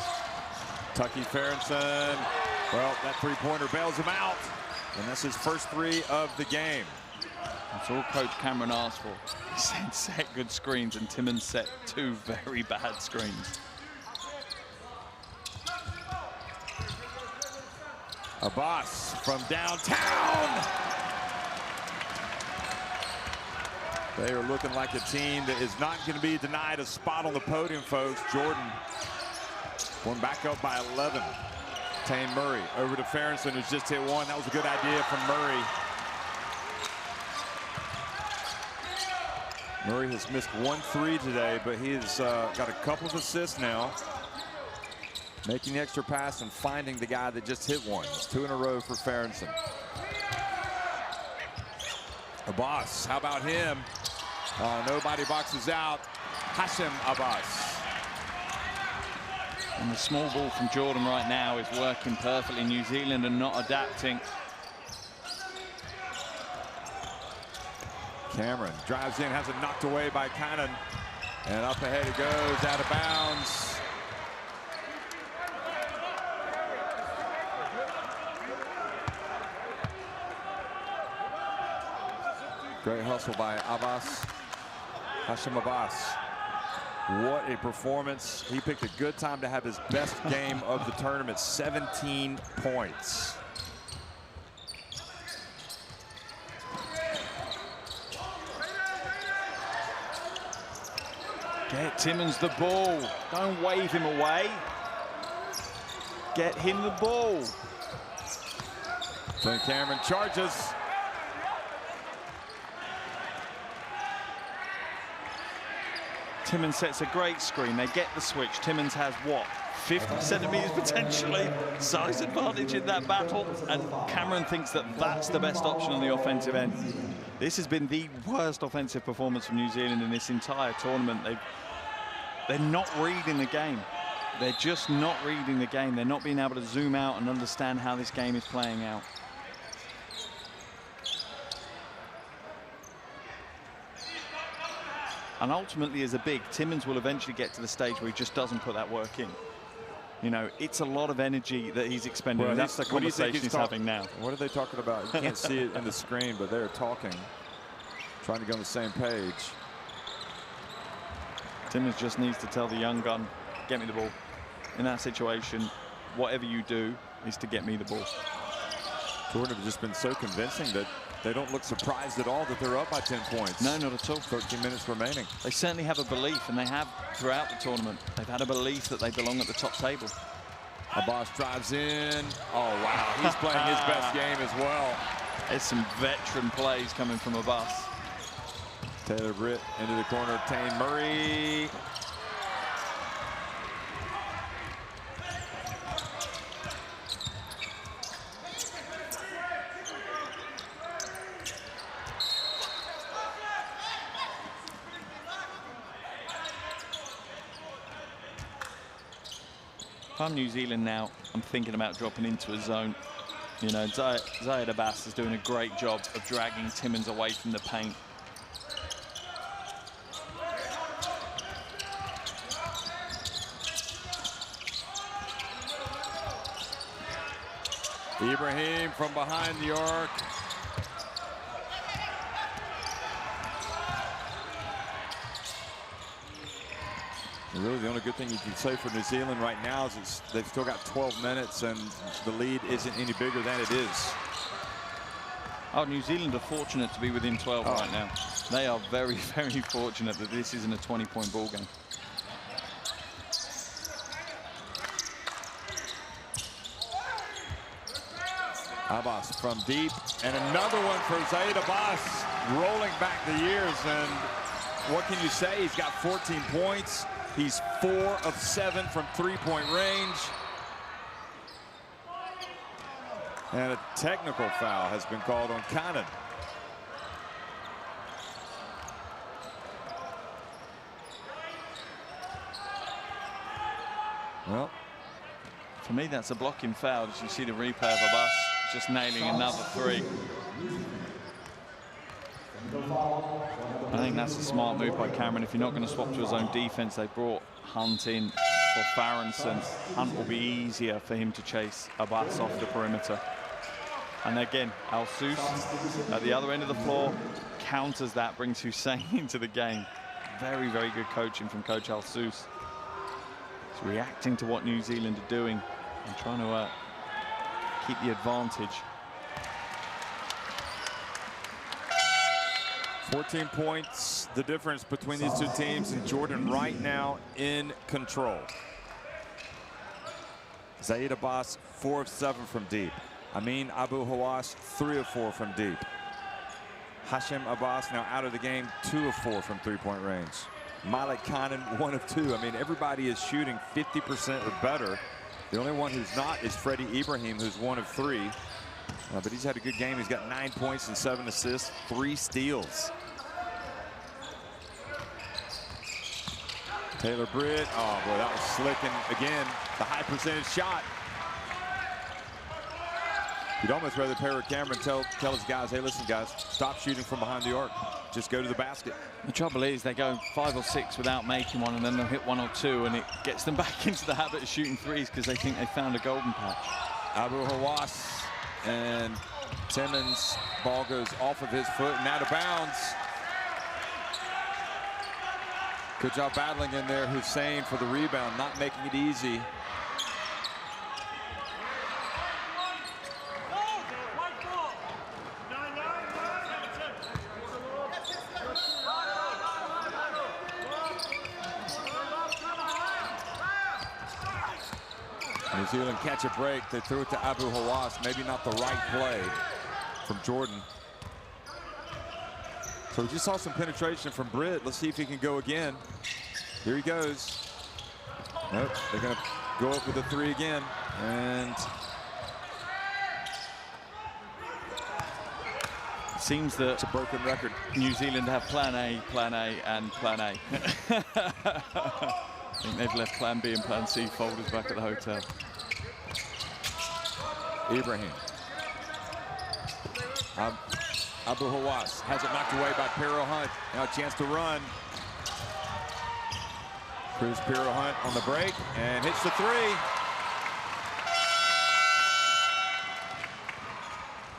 Tucky Ferguson. Well, that three-pointer bails him out. And that's his first 3 of the game. That's all Coach Cameron asked for. He said set good screens, and Timmins set 2 very bad screens. Abbas from downtown. They are looking like a team that is not going to be denied a spot on the podium, folks. Jordan going back up by 11. Tane Murray over to Ferguson, who's just hit 1. That was a good idea from Murray. Murray has missed 1 3 today, but he has got a couple of assists now. Making the extra pass and finding the guy that just hit 1. It's 2 in a row for Ferguson. Abbas, how about him? Nobody boxes out. Hashem Abbas. And the small ball from Jordan right now is working perfectly. New Zealand are not adapting. Cameron drives in, has it knocked away by Cannon. And up ahead it goes, out of bounds. Great hustle by Abbas. Hashem Abbas. What a performance. He picked a good time to have his best game of the tournament. 17 points. Get Timmins the ball. Don't wave him away. Get him the ball. So Cameron charges. Timmins sets a great screen. They get the switch. Timmins has what? 50 centimeters potentially. Size advantage in that battle. And Cameron thinks that that's the best option on the offensive end. This has been the worst offensive performance from New Zealand in this entire tournament. They're not reading the game. They're just not reading the game. They're not being able to zoom out and understand how this game is playing out. And ultimately, as a big, Timmins will eventually get to the stage where he just doesn't put that work in. You know, it's a lot of energy that he's expending. Well, that's the conversation he's having now. What are they talking about? You can't see it in the screen, but they're talking, trying to go on the same page. Timmins just needs to tell the young gun, get me the ball. In that situation, whatever you do is to get me the ball. Jordan have just been so convincing that they don't look surprised at all that they're up by 10 points. No, not at all. 13 minutes remaining. They certainly have a belief, and they have throughout the tournament. They've had a belief that they belong at the top table. Abbas drives in. Oh, wow. He's playing his best game as well. There's some veteran plays coming from Abbas. Taylor Britt into the corner. Tane Murray. If I'm New Zealand now, I'm thinking about dropping into a zone. You know, Zayed Abbas is doing a great job of dragging Timmins away from the paint. Ibrahim from behind the arc. Really, the only good thing you can say for New Zealand right now is they've still got 12 minutes and the lead isn't any bigger than it is. Oh, New Zealand are fortunate to be within 12 right now. They are very, very fortunate that this isn't a 20-point ball game. Abbas from deep, and another one for Zayed Abbas, rolling back the years. And what can you say? He's got 14 points. He's 4 of 7 from three-point range. And a technical foul has been called on Cannon. Well, for me, that's a blocking foul. As you see the replay of Abbas just nailing another 3. I think that's a smart move by Cameron. If you're not going to swap to his own defense, they brought Hunt in for Farronson. Hunt will be easier for him to chase Abbas off the perimeter. And again, Al-Sus at the other end of the floor counters that, brings Hussein into the game. Very, very good coaching from Coach Al-Sus. He's reacting to what New Zealand are doing and trying to keep the advantage. 14 points, the difference between these two teams, and Jordan right now in control. Zaid Abbas, 4 of 7 from deep. Amin Abu Hawass, 3 of 4 from deep. Hashem Abbas now out of the game, 2 of 4 from three-point range. Malik Khanun, 1 of 2. I mean, everybody is shooting 50% or better. The only one who's not is Freddie Ibrahim, who's 1 of 3. But he's had a good game. He's got 9 points and 7 assists, 3 steals. Taylor Britt, oh boy, that was slicking again. The high percentage shot. You'd almost rather Perry Cameron tell his guys, hey, listen, guys, stop shooting from behind the arc. Just go to the basket. The trouble is they go 5 or 6 without making one, and then they'll hit 1 or 2, and it gets them back into the habit of shooting threes because they think they found a golden patch. Abu Hawass and Timmons, ball goes off of his foot and out of bounds. Good job battling in there, Hussein, for the rebound, not making it easy. New Zealand catch a break. They threw it to Abu Hawass. Maybe not the right play from Jordan. So we just saw some penetration from Britt. Let's see if he can go again. Here he goes. Nope, they're going to go up with a 3 again. And it seems that it's a broken record. New Zealand have plan A, and plan A. I think they've left plan B and plan C folders back at the hotel. Ibrahim. Abu Hawass has it knocked away by Pero Hunt. Now a chance to run. Cruz Pero Hunt on the break and hits the 3.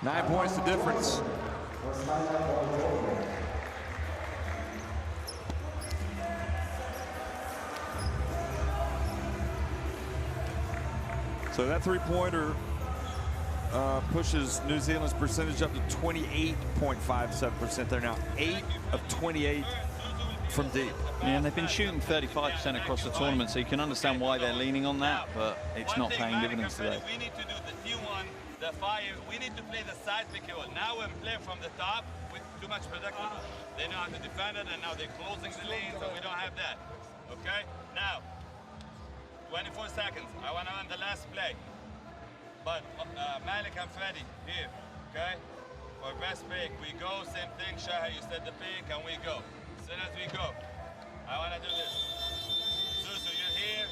9 points the difference. So that three-pointer pushes New Zealand's percentage up to 28.57%. They're now 8 of 28 from deep. Yeah, and they've been shooting 35% across the tournament, so you can understand why they're leaning on that, but it's not paying dividends today. We need to do the T1, the 5. We need to play the side pick and roll. Now when we play from the top with too much production, they know how to defend it, and now they're closing the lanes, and we don't have that. Okay? Now, 24 seconds. I want to run the last play. But Malik and Freddie here, okay? For best pick, we go, same thing. Shaha, you set the pick, and we go. As soon as we go, I want to do this. Susu, you're here.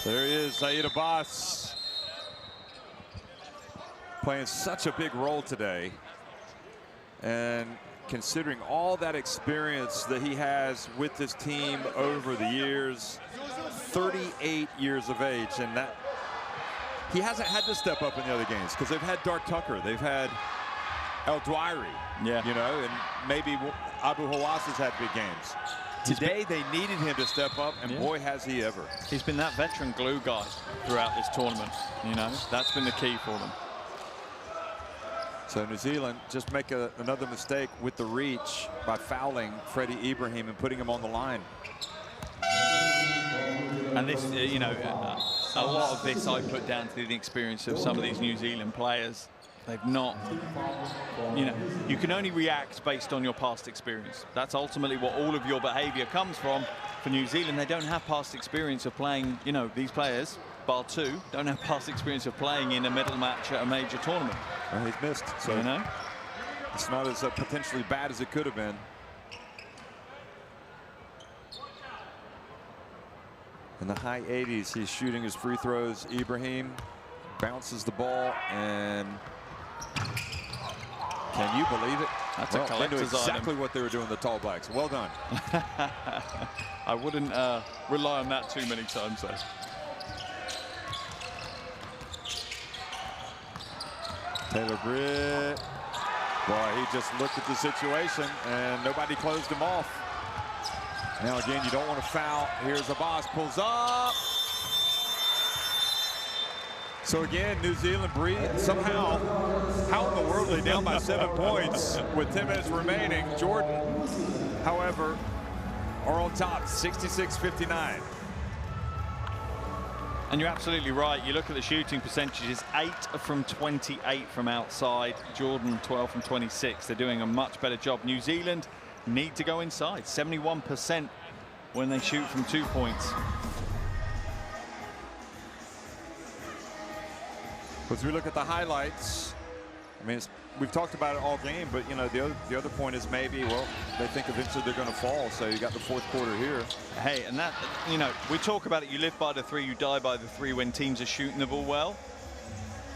There he is, Zaid Abbas. Playing such a big role today. And considering all that experience that he has with this team over the years, 38 years of age, and that he hasn't had to step up in the other games because they've had Dark Tucker, they've had El Dwyer, yeah, you know, and maybe Abu Hawass has had big games. Today they needed him to step up, and boy has he ever. He's been that veteran glue guy throughout this tournament, you know, that's been the key for them. So New Zealand just make another mistake with the reach by fouling Freddie Ibrahim and putting him on the line. And this, you know, a lot of this I put down to the experience of some of these New Zealand players. They've not, you know, you can only react based on your past experience. That's ultimately what all of your behavior comes from. For New Zealand, they don't have past experience of playing, you know, these players, bar 2, don't have past experience of playing in a middle match at a major tournament. Well, he's missed, so you know, it's not as potentially bad as it could have been. In the high 80s, he's shooting his free throws. Ibrahim bounces the ball, and can you believe it? That's a collector's exactly item. what they were doing, the Tall Blacks. Well done. I wouldn't rely on that too many times, though. Taylor Britt. Boy, he just looked at the situation, and nobody closed him off. Now, again, you don't want to foul. Here's Abbas, pulls up. So, again, New Zealand breathed. Somehow, how in the world are they down by 7 points with 10 minutes remaining? Jordan, however, are on top, 66-59. And you're absolutely right. You look at the shooting percentages, 8 from 28 from outside. Jordan, 12 from 26. They're doing a much better job. New Zealand need to go inside, 71% when they shoot from 2 points. As we look at the highlights, I mean, we've talked about it all game, but, you know, the other point is maybe, well, they think eventually they're going to fall, so you got the fourth quarter here. Hey, and that, you know, we talk about it, you live by the 3, you die by the 3 when teams are shooting the ball well.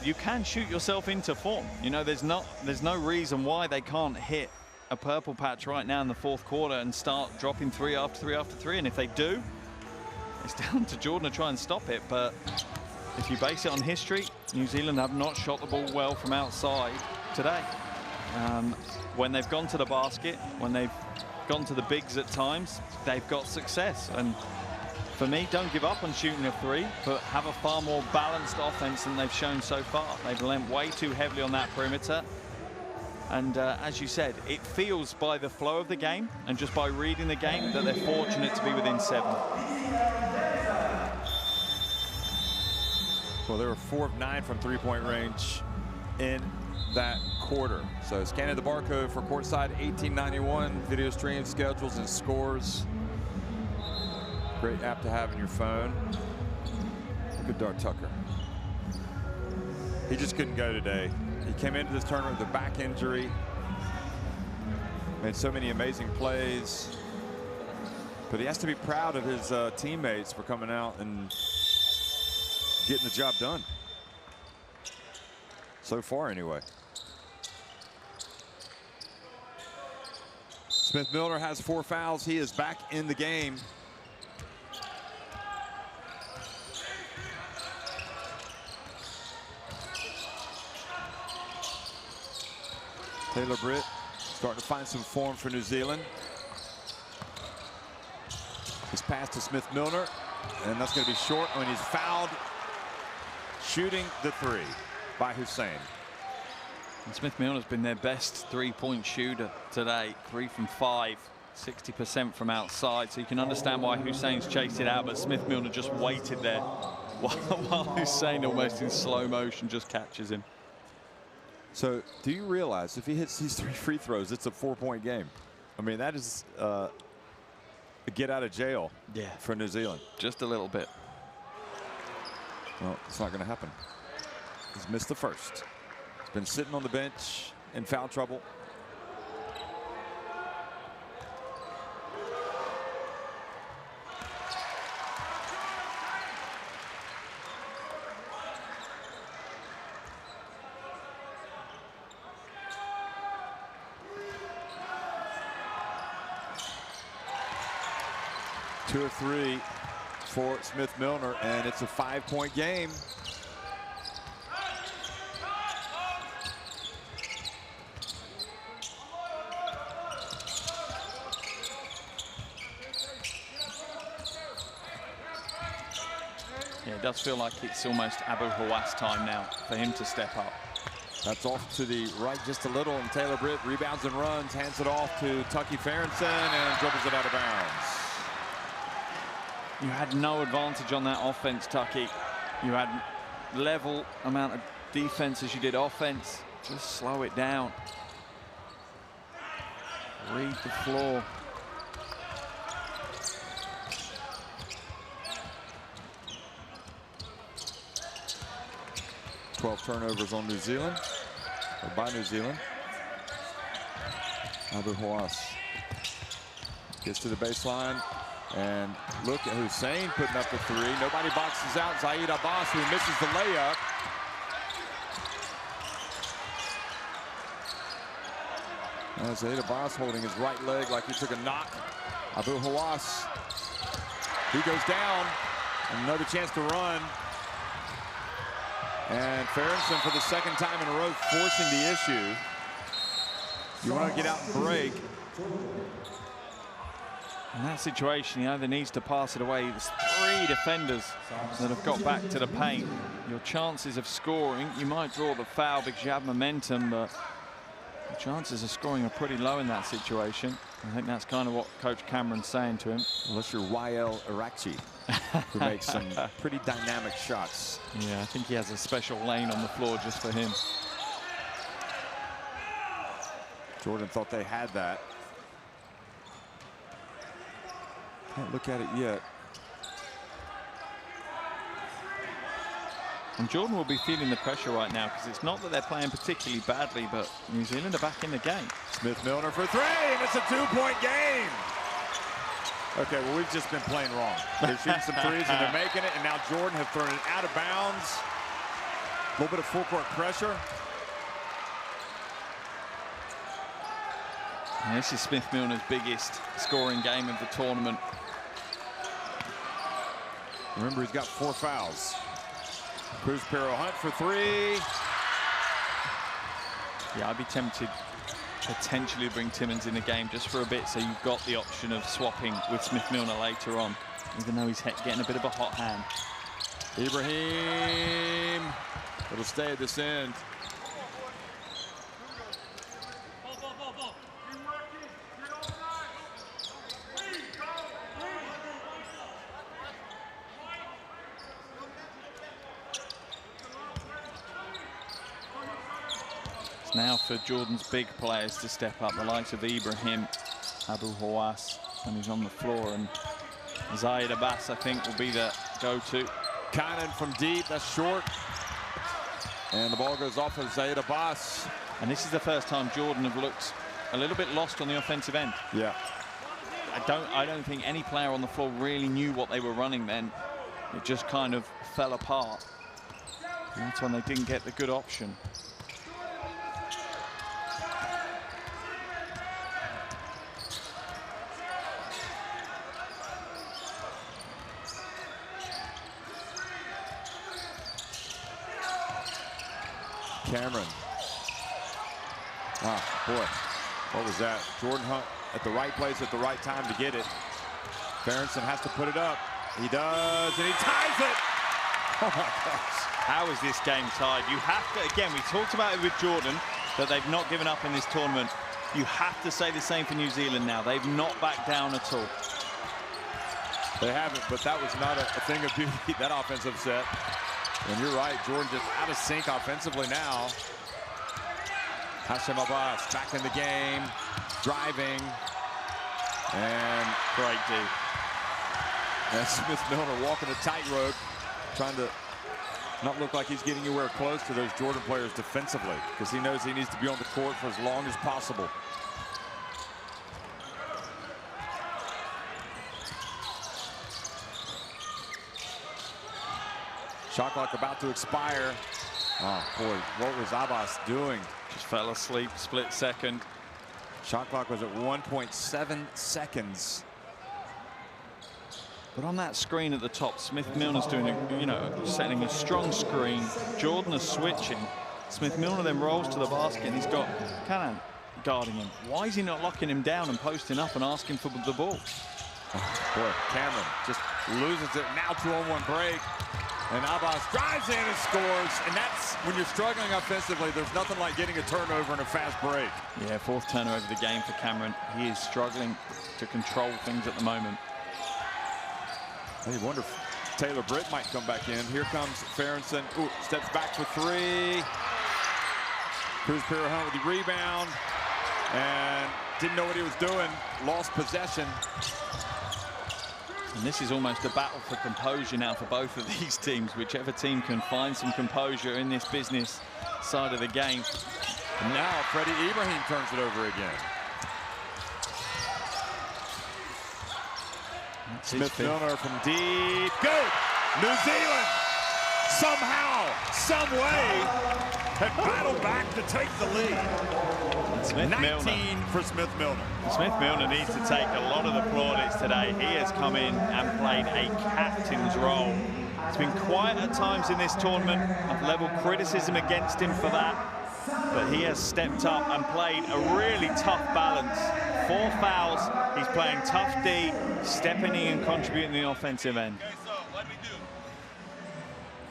You can shoot yourself into form. You know, there's no reason why they can't hit a purple patch right now in the fourth quarter and start dropping 3 after 3 after 3, and if they do, it's down to Jordan to try and stop it. But if you base it on history, New Zealand have not shot the ball well from outside today. When they've gone to the basket, when they've gone to the bigs at times, they've got success. And for me, don't give up on shooting a 3, but have a far more balanced offense than they've shown so far. They've lent way too heavily on that perimeter. And as you said, it feels by the flow of the game and just by reading the game that they're fortunate to be within 7. Well, they were 4 of 9 from three-point range in that quarter. So scanning the barcode for courtside 1891, video stream schedules and scores. Great app to have in your phone. Look at Dar Tucker. He just couldn't go today. He came into this tournament with a back injury. Made so many amazing plays. But he has to be proud of his teammates for coming out and getting the job done. So far, anyway. Smith-Milner has 4 fouls. He is back in the game. Taylor Britt starting to find some form for New Zealand. His pass to Smith-Milner, and that's going to be short when he's fouled. Shooting the 3 by Hussein. And Smith-Milner's been their best 3-point shooter today. 3 from 5, 60% from outside. So you can understand why Hussein's chased it out, but Smith-Milner just waited there while Hussein almost in slow motion just catches him. So do you realize if he hits these 3 free throws, it's a 4-point game? I mean, that is a get out of jail for New Zealand. Just a little bit. Well, it's not going to happen. He's missed the first. He's been sitting on the bench in foul trouble. Two of 3 for Smith-Milner, and it's a 5-point game. Yeah, it does feel like it's almost Abu Hawass time now for him to step up. That's off to the right just a little, and Taylor Britt rebounds and runs, hands it off to Tucky Farrington, and dribbles it out of bounds. You had no advantage on that offense, Tucky. You had level amount of defense as you did offense. Just slow it down. Read the floor. $12 turnovers on New Zealand, or by New Zealand. Abu Hawass gets to the baseline. And look at Hussein putting up the 3. Nobody boxes out Zaid Abbas, who misses the layup. Zaid Abbas holding his right leg like he took a knock. Abu Hawass, he goes down. Another chance to run. And Ferguson for the second time in a row forcing the issue. You want to get out and break. In that situation, he either needs to pass it away. There's 3 defenders that have got back to the paint. Your chances of scoring, you might draw the foul because you have momentum, but the chances of scoring are pretty low in that situation. I think that's kind of what Coach Cameron's saying to him. Unless you're YL Irakchi, who makes some pretty dynamic shots. Yeah, I think he has a special lane on the floor just for him. Jordan thought they had that. Can't look at it yet. And Jordan will be feeling the pressure right now because it's not that they're playing particularly badly, but New Zealand are back in the game. Smith-Milner for 3, and it's a 2-point game. Okay, well, we've just been playing wrong. They're shooting some threes and they're making it, and now Jordan have thrown it out of bounds. A little bit of full court pressure. And this is Smith-Milner's biggest scoring game of the tournament. Remember, he's got 4 fouls. Cruz Pero Hunt for 3. Yeah, I'd be tempted potentially to bring Timmons in the game just for a bit, so you've got the option of swapping with Smith-Milner later on, even though he's getting a bit of a hot hand. Ibrahim, it'll stay at this end. Now for Jordan's big players to step up, the likes of Ibrahim, Abu Hawass, and he's on the floor, and Zaid Abbas, I think, will be the go-to. Cannon from deep, that's short. And the ball goes off of Zaid Abbas. And this is the first time Jordan have looked a little bit lost on the offensive end. Yeah. I don't think any player on the floor really knew what they were running then. It just kind of fell apart. And that's when they didn't get the good option. Cameron. Oh, boy. What was that? Jordan Hunt at the right place at the right time to get it. Berenson has to put it up. He does, and he ties it. Oh, my gosh. How is this game tied? You have to, again, we talked about it with Jordan, that they've not given up in this tournament. You have to say the same for New Zealand now. They've not backed down at all. They haven't, but that was not a thing of beauty, that offensive set. And you're right, Jordan just out of sync offensively now. Hashem Abbas back in the game, driving, and great D. And Smith-Milner walking a tightrope, trying to not look like he's getting anywhere close to those Jordan players defensively, because he knows he needs to be on the court for as long as possible. Shot clock about to expire. Oh, boy, what was Abbas doing? Just fell asleep, split second. Shot clock was at 1.7 seconds. But on that screen at the top, Smith-Milner's doing, setting a strong screen. Jordan is switching. Smith-Milner then rolls to the basket, and he's got Cannon guarding him. Why is he not locking him down and posting up and asking for the ball? Oh, boy, Cameron just loses it. Now 2-on-1 break. And Abbas drives in and scores. And that's when you're struggling offensively, there's nothing like getting a turnover and a fast break. Yeah, 4th turnover of the game for Cameron. He is struggling to control things at the moment. I wonder if Taylor Britt might come back in. Here comes Ferguson. Ooh, steps back for 3. Cruz Pero Hunt with the rebound. And didn't know what he was doing. Lost possession. And this is almost a battle for composure now for both of these teams. Whichever team can find some composure in this business side of the game. And now Freddie Ibrahim turns it over again. Smith-Milner from deep. Good! New Zealand somehow, some way, had battled back to take the lead. Smith 19 Milner. for Smith Milner. Smith Milner needs to take a lot of the plaudits today. He has come in and played a captain's role. It's been quiet at times in this tournament. I've leveled criticism against him for that. But he has stepped up and played a really tough balance. 4 fouls, he's playing tough D, stepping in and contributing the offensive end. Okay, so what we do?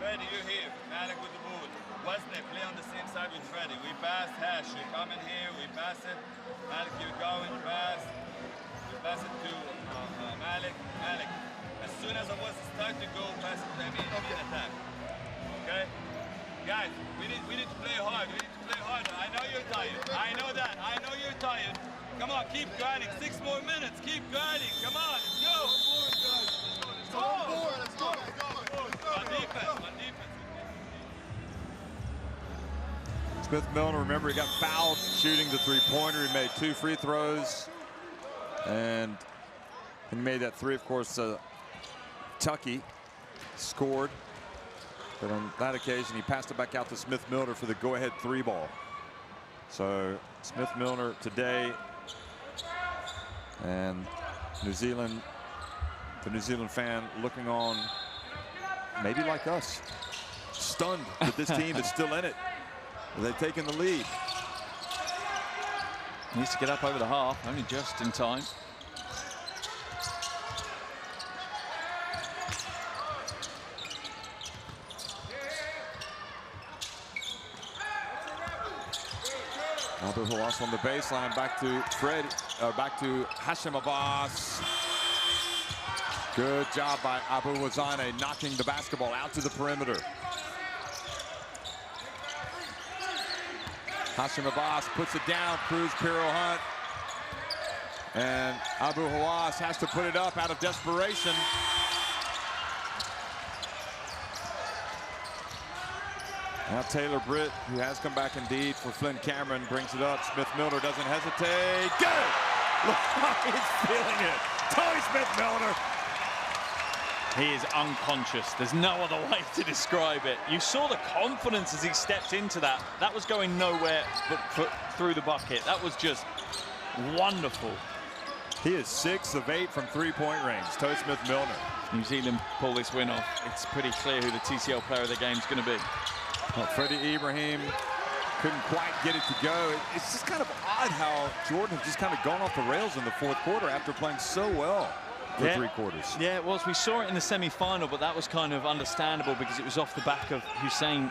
Freddy, you're here. Malik with the ball. Wesley, play on the same side with Freddy. We pass Hash. You come in here, we pass it. Malik, you're going, pass. We pass it to Malik. Malik, as soon as I was start to go, pass it to me, attack. Okay? Guys, we need to play hard. We need to play hard. I know you're tired. I know that. I know you're tired. Come on, keep grinding. 6 more minutes. Keep grinding. Come on, let's go. Let's go. Let's go. On defense. On defense. Smith Milner, remember, he got fouled shooting the three-pointer. He made 2 free throws. And he made that 3, of course. Tucky scored. But on that occasion, he passed it back out to Smith Milner for the go-ahead 3 ball. So Smith Milner today, and New Zealand, the New Zealand fan looking on, maybe like us, stunned that this team is still in it. They've taken the lead. Needs to get up over the half, only just in time. Abu Hawass on the baseline, back to Fred, back to Hashim Abbas. Good job by Abu Wazane, knocking the basketball out to the perimeter. Hashim Abbas puts it down, Cruz, Piro Hunt. And Abu Hawass has to put it up out of desperation. Now Taylor Britt, who has come back indeed for Flynn Cameron, brings it up. Smith Milner doesn't hesitate. Good! Look how he's feeling it. Tony Smith Milner. He is unconscious. There's no other way to describe it. You saw the confidence as he stepped into that. That was going nowhere but through the bucket. That was just wonderful. He is 6 of 8 from 3-point range. Tony Smith Milner. New Zealand pull this win off. It's pretty clear who the TCL player of the game is going to be. Well, Freddie Ibrahim couldn't quite get it to go. It's just kind of odd how Jordan has just kind of gone off the rails in the 4th quarter after playing so well for 3 quarters. Yeah, it was. We saw it in the semi-final, but that was kind of understandable because it was off the back of Hussein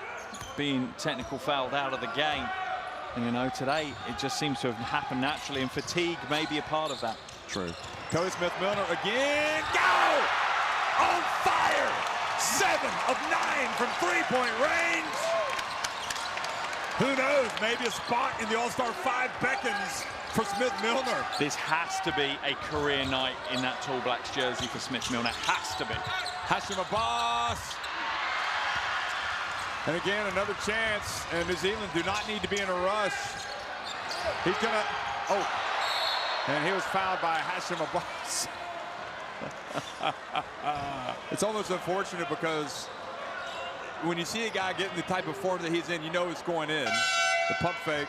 being technical fouled out of the game. And, you know, today it just seems to have happened naturally, and fatigue may be a part of that. True. Cody Smith Milner again. Go! On fire! 7 of 9 from 3-point range. Who knows? Maybe a spot in the All-Star 5 beckons for Smith Milner. This has to be a career night in that Tall Blacks jersey for Smith Milner. Has to be. Hashim Abbas. And again, another chance. And New Zealand do not need to be in a rush. He's gonna, and he was fouled by Hashim Abbas. It's almost unfortunate because when you see a guy getting the type of form that he's in, you know it's going in. The pump fake.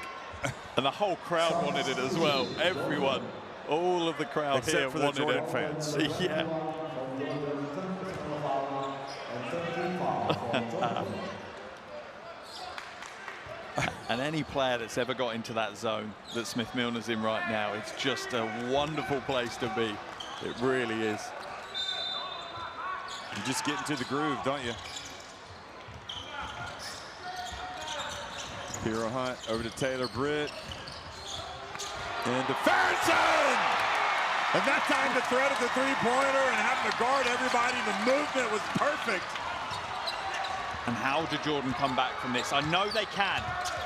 And the whole crowd wanted it as well. Everyone, all of the crowd except here for the wanted Jordan it. fans. Yeah. And any player that's ever got into that zone that Smith Milner's in right now, it's just a wonderful place to be. It really is. You just get into the groove, don't you? Piro Hunt over to Taylor Britt. And to Ferguson! And that time the threat of the 3-pointer and having to guard everybody, the movement was perfect. And how do Jordan come back from this? I know they can.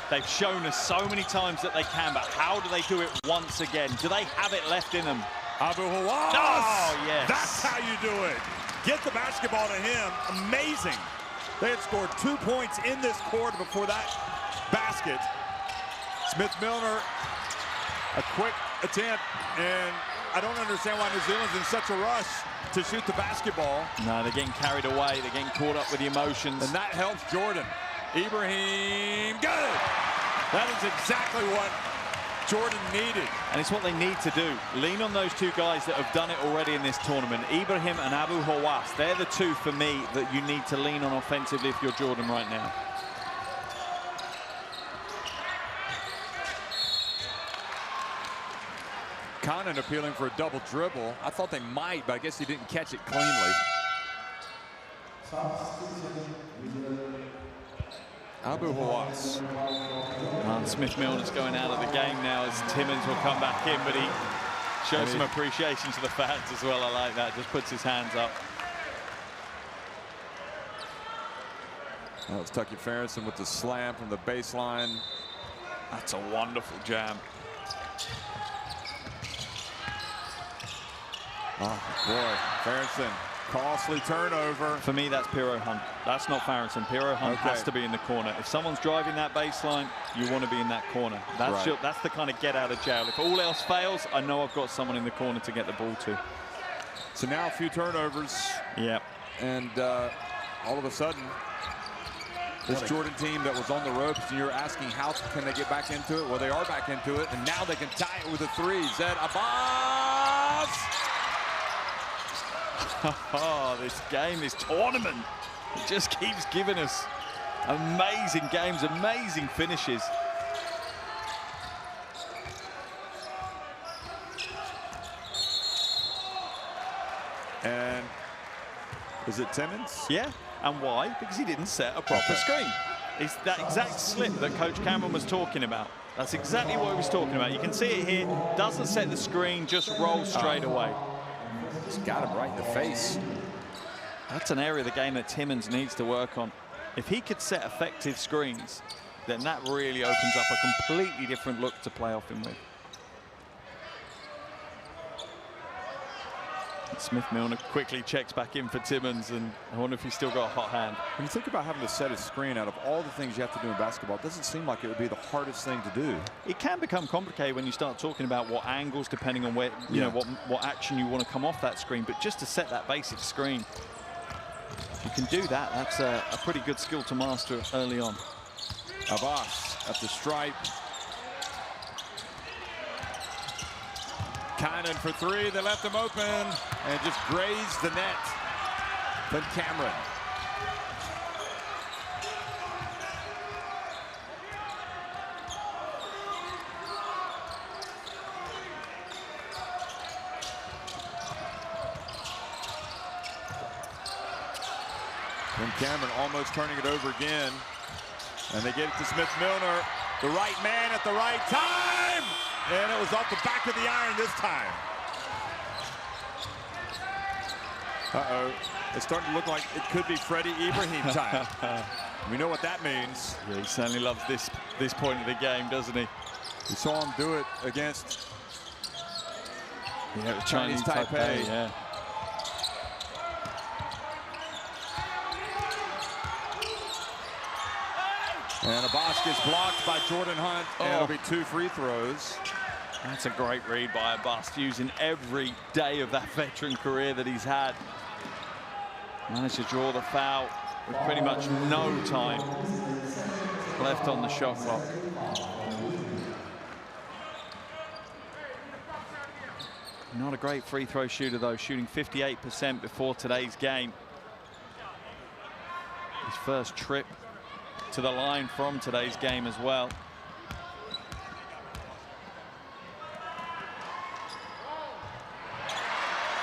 They've shown us so many times that they can, but how do they do it once again? Do they have it left in them? Abu Hawass! Oh, yes. That's how you do it. Get the basketball to him. Amazing. They had scored 2 points in this quarter before that basket. Smith Milner, a quick attempt, and I don't understand why New Zealand's in such a rush to shoot the basketball. No, they're getting carried away. They're getting caught up with the emotions. And that helps Jordan. Ibrahim, good! That is exactly what Jordan needed. And it's what they need to do. Lean on those two guys that have done it already in this tournament. Ibrahim and Abu Hawass. They're the two for me that you need to lean on offensively if you're Jordan right now. Conan appealing for a double dribble. I thought they might, but I guess he didn't catch it cleanly. Abu Hawass. Smith-Milner's going out of the game now as Timmins will come back in, but he shows some appreciation to the fans as well. I like that. Just puts his hands up. That was Tucky Ferguson with the slam from the baseline. That's a wonderful jam. Oh, boy. Ferguson, costly turnover. For me, that's Piro Hunt. That's not Farrington. Piro Hunt has to be in the corner. If someone's driving that baseline, you want to be in that corner. That's, right. That's the kind of get out of jail. If all else fails, I know I've got someone in the corner to get the ball to. So now a few turnovers. Yep. And all of a sudden, this Jordan team that was on the ropes, and you're asking how can they get back into it? Well, they are back into it, and now they can tie it with a three. Zed Abbas! Oh, this game, this tournament, it just keeps giving us amazing games, amazing finishes. And is it Timmins? Yeah, and why? Because he didn't set a proper screen. It's that exact slip that Coach Cameron was talking about. That's exactly what he was talking about. You can see it here, doesn't set the screen, just rolls straight away. Just got him right in the face. That's an area of the game that Timmins needs to work on. If he could set effective screens, then that really opens up a completely different look to play off him with. Smith-Milner quickly checks back in for Timmins, and I wonder if he's still got a hot hand. When you think about having to set a screen, out of all the things you have to do in basketball, it doesn't seem like it would be the hardest thing to do. It can become complicated when you start talking about what angles, depending on where, you know, what action you want to come off that screen. But just to set that basic screen, if you can do that, that's a pretty good skill to master early on. Abbas at the stripe. Conan for three. They left him open and just grazed the net. Then Cameron. Then Cameron almost turning it over again. And they get it to Smith-Milner. The right man at the right time. And it was off the back of the iron this time. Uh-oh. It's starting to look like it could be Freddie Ibrahim time. We know what that means. Yeah, he certainly loves this point of the game, doesn't he? We saw him do it against Chinese Taipei. Yeah. And Abbas gets blocked by Jordan Hunt, and it'll be 2 free throws. That's a great read by Abbas, using every day of that veteran career that he's had. Managed to draw the foul with pretty much no time left on the shot clock. Not a great free throw shooter, though, shooting 58% before today's game. His first trip to the line from today's game as well.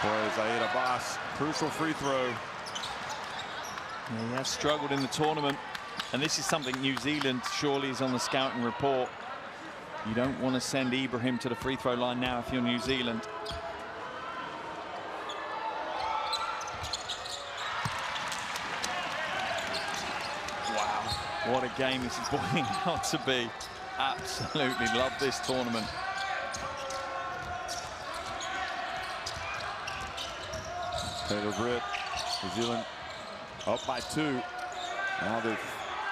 Boy, Zaid Abbas, crucial free throw. Yeah, he has struggled in the tournament, and this is something New Zealand surely is on the scouting report. You don't want to send Ibrahim to the free throw line now if you're New Zealand. Wow, what a game this is boiling out to be. Absolutely love this tournament. Taylor Britt, New Zealand up by 2. Now they're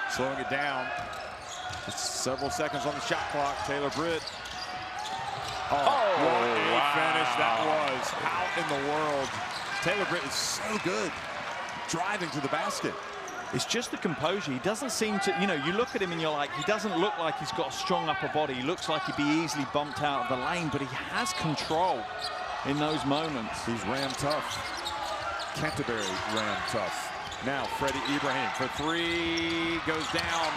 slowing it down. Just several seconds on the shot clock. Taylor Britt. Oh, what a finish that was. How in the world? Taylor Britt is so good driving to the basket. It's just the composure. He doesn't seem to, you know, you look at him and you're like, he doesn't look like he's got a strong upper body. He looks like he'd be easily bumped out of the lane, but he has control in those moments. He's ram tough. Canterbury ram tough. Now Freddie Ibrahim for three, goes down.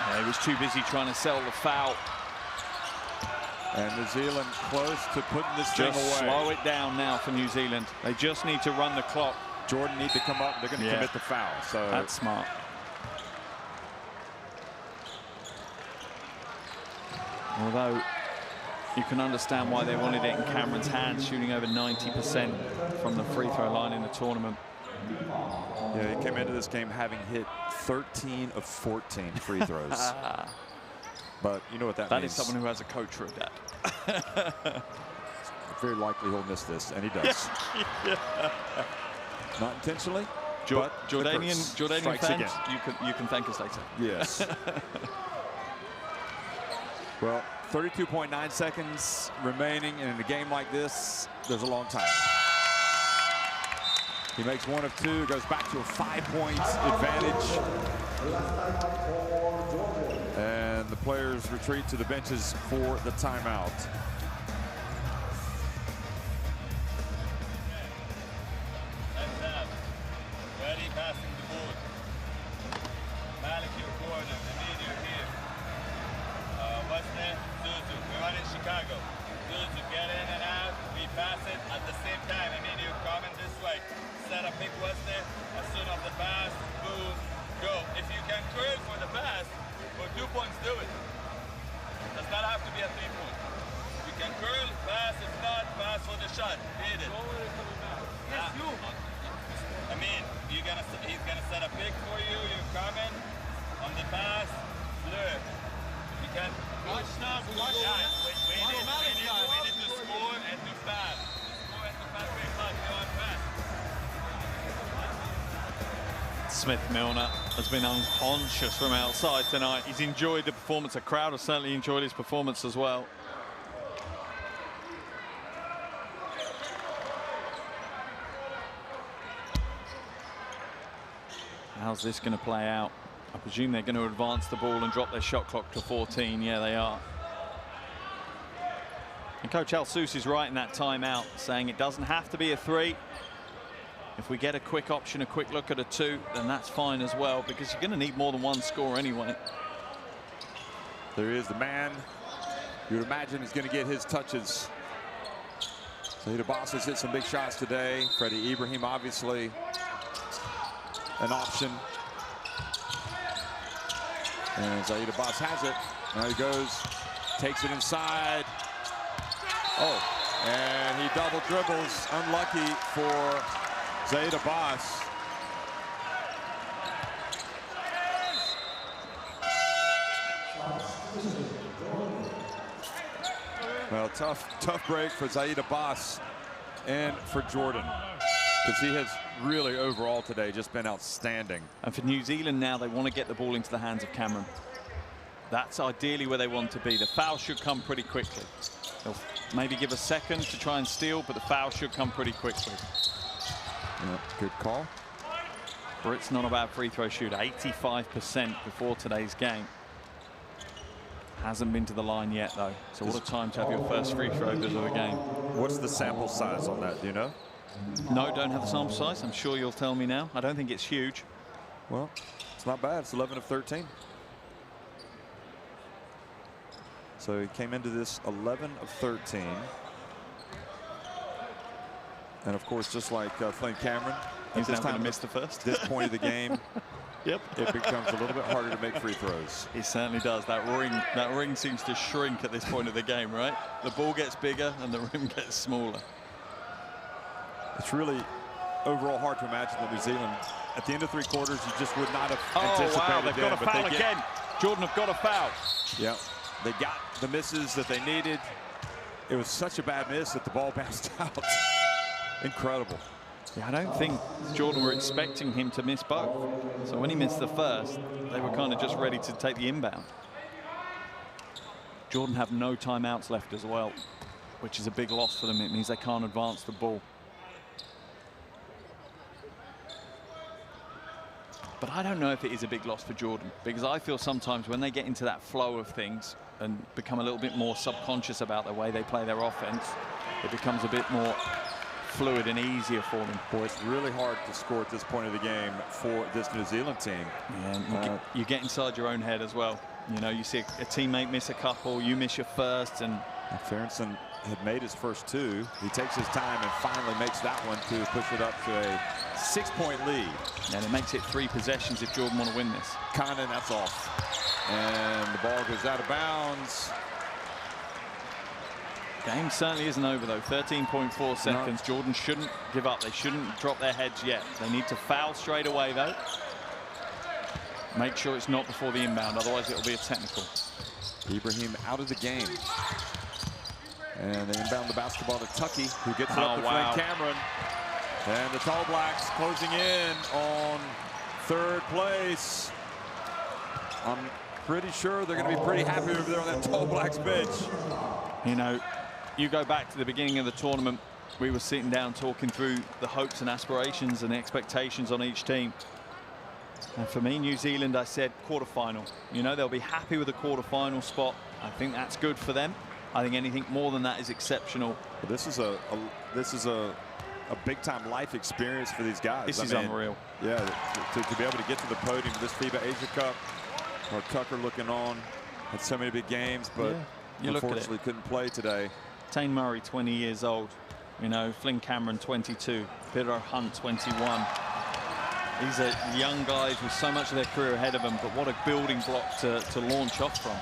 Yeah, he was too busy trying to sell the foul. And New Zealand close to putting this thing away. Slow it down now for New Zealand. They just need to run the clock. Jordan need to come up. They're going to commit the foul. So that's smart. Although you can understand why they wanted it in Cameron's hands, shooting over 90% from the free throw line in the tournament. Yeah, he came into this game having hit 13 of 14 free throws. But you know what that means. That is someone who has a coach for that. Very likely he'll miss this, and he does. Not intentionally, but Jordanian fans, again. you can thank us later. Yes. Well, 32.9 seconds remaining, and in a game like this, there's a long time. He makes one of two, goes back to a 5-point advantage. And the players retreat to the benches for the timeout. Ready, passing the ball. Malik, your corner. I need you here. What's that? Zuzu. We run in Chicago. Zuzu, get in and out. We pass it at the same time. I need you coming this way. Set a pick. What's there? As soon as the pass, boom, go. If you can curl for the pass, for 2 points, do it. Does not have to be a 3-point. You can curl, pass. If not, pass for the shot. Hit it. Yes, you. I mean, he's gonna set a pick for you. You're coming on the pass. Flip. You can. Watch now. Watch now. We need to score and to pass. Score and to pass very much. You want pass. Smith-Milner has been unconscious from outside tonight. He's enjoyed the performance. The crowd has certainly enjoyed his performance as well. How's this going to play out? I presume they're going to advance the ball and drop their shot clock to 14. Yeah, they are. And Coach Al-Sous is right in that timeout, saying it doesn't have to be a 3. If we get a quick option, a quick look at a 2, then that's fine as well, because you're going to need more than one score anyway. There is the man you would imagine is going to get his touches. Zaid Abbas has hit some big shots today. Freddie Ibrahim, obviously, an option. And Zaid Abbas has it. Now he goes, takes it inside. Oh, and he double dribbles. Unlucky for Zaid Abbas. Well, tough break for Zaid Abbas and for Jordan, because he has really overall today just been outstanding. And for New Zealand now, they want to get the ball into the hands of Cameron. That's ideally where they want to be. The foul should come pretty quickly. They'll maybe give a second to try and steal, but the foul should come pretty quickly. Yeah, good call. Britt's not a bad free throw shooter, 85% before today's game. Hasn't been to the line yet, though. So what a time to have your first free throw of the game. What's the sample size on that, do you know? No, don't have the sample size. I'm sure you'll tell me now. I don't think it's huge. Well, it's not bad. It's 11 of 13. So he came into this 11 of 13. And of course, just like Flynn Cameron, he's now going to miss the first. This point of the game, yep, it becomes a little bit harder to make free throws. He certainly does. That ring seems to shrink at this point of the game, right? The ball gets bigger and the rim gets smaller. It's really overall hard to imagine that New Zealand, at the end of 3 quarters, you just would not have anticipated. Wow, they've got a foul again. Jordan have got a foul. Yeah, they got the misses that they needed. It was such a bad miss that the ball bounced out. Incredible. Yeah, I don't think Jordan were expecting him to miss both. So when he missed the first, they were kind of just ready to take the inbound. Jordan have no timeouts left as well. which is a big loss for them. It means they can't advance the ball. But I don't know if it is a big loss for Jordan, because I feel sometimes when they get into that flow of things and become a little bit more subconscious about the way they play their offense, it becomes a bit more fluid and easier for them. Boy, it's really hard to score at this point of the game for this New Zealand team. Yeah, you get inside your own head as well. You know, you see a teammate miss a couple, you miss your first, and Ferguson had made his first 2. He takes his time and finally makes that one to push it up to a 6-point lead. And it makes it 3 possessions if Jordan want to win this. Condon, that's off. And the ball goes out of bounds. Game certainly isn't over, though. 13.4 seconds. No. Jordan shouldn't give up. They shouldn't drop their heads yet. They need to foul straight away, though. Make sure it's not before the inbound, otherwise it'll be a technical. Ibrahim out of the game. And they inbound the basketball to Tucky, who gets it up to Flynn Cameron. And the Tall Blacks closing in on 3rd place. I'm pretty sure they're going to be pretty happy over there on that Tall Blacks bench. You know, you go back to the beginning of the tournament, we were sitting down talking through the hopes and aspirations and expectations on each team. And for me, New Zealand, I said quarterfinal. You know, they'll be happy with a quarterfinal spot. I think that's good for them. I think anything more than that is exceptional. But this is a big time life experience for these guys. This is unreal. Yeah, to be able to get to the podium of this FIBA Asia Cup. Or Tucker looking on, had so many big games, but unfortunately couldn't play today. Tane Murray, 20 years old. You know, Flynn Cameron, 22. Peter Hunt, 21. These are young guys with so much of their career ahead of them, but what a building block to launch off from.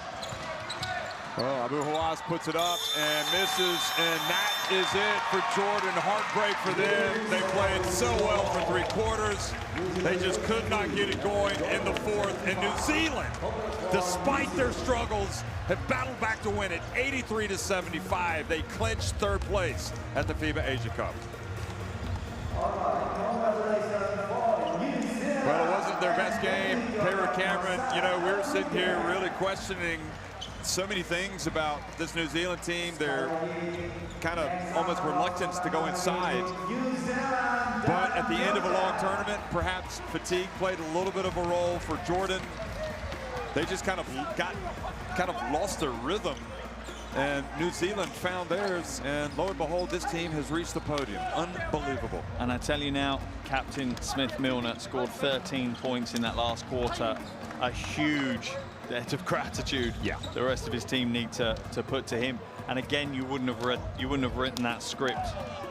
Well, Abu Hawass puts it up and misses, and that is it for Jordan. Heartbreak for them. They played so well for 3 quarters. They just could not get it going in the 4th. And New Zealand, despite their struggles, have battled back to win it 83-75. They clinched 3rd place at the FIBA Asia Cup. Well, it wasn't their best game. Peter Cameron, you know, we're sitting here really questioning so many things about this New Zealand team. They're kind of almost reluctant to go inside. But at the end of a long tournament, perhaps fatigue played a little bit of a role for Jordan. They just kind of lost their rhythm. And New Zealand found theirs, and lo and behold, this team has reached the podium. Unbelievable. And I tell you now, Captain Smith Milner scored 13 points in that last quarter. A huge debt of gratitude the rest of his team need to put to him. And again, you wouldn't have written that script.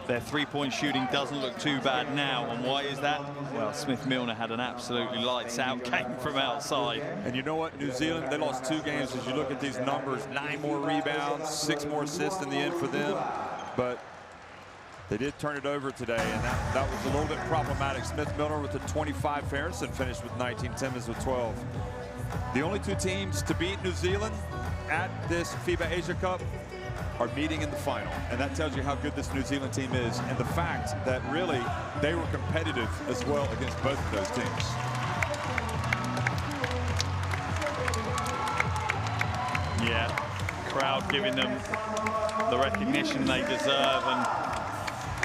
Their 3-point shooting doesn't look too bad now. And why is that? Well, Smith Milner had an absolutely lights out game from outside. And you know what? New Zealand, they lost 2 games. As you look at these numbers, 9 more rebounds, 6 more assists in the end for them. But they did turn it over today, and that was a little bit problematic. Smith Milner with the 25. Ferguson finished with 19. Timmins with 12. The only 2 teams to beat New Zealand at this FIBA Asia Cup are meeting in the final. And that tells you how good this New Zealand team is, and the fact that really they were competitive as well against both of those teams. Yeah, crowd giving them the recognition they deserve, and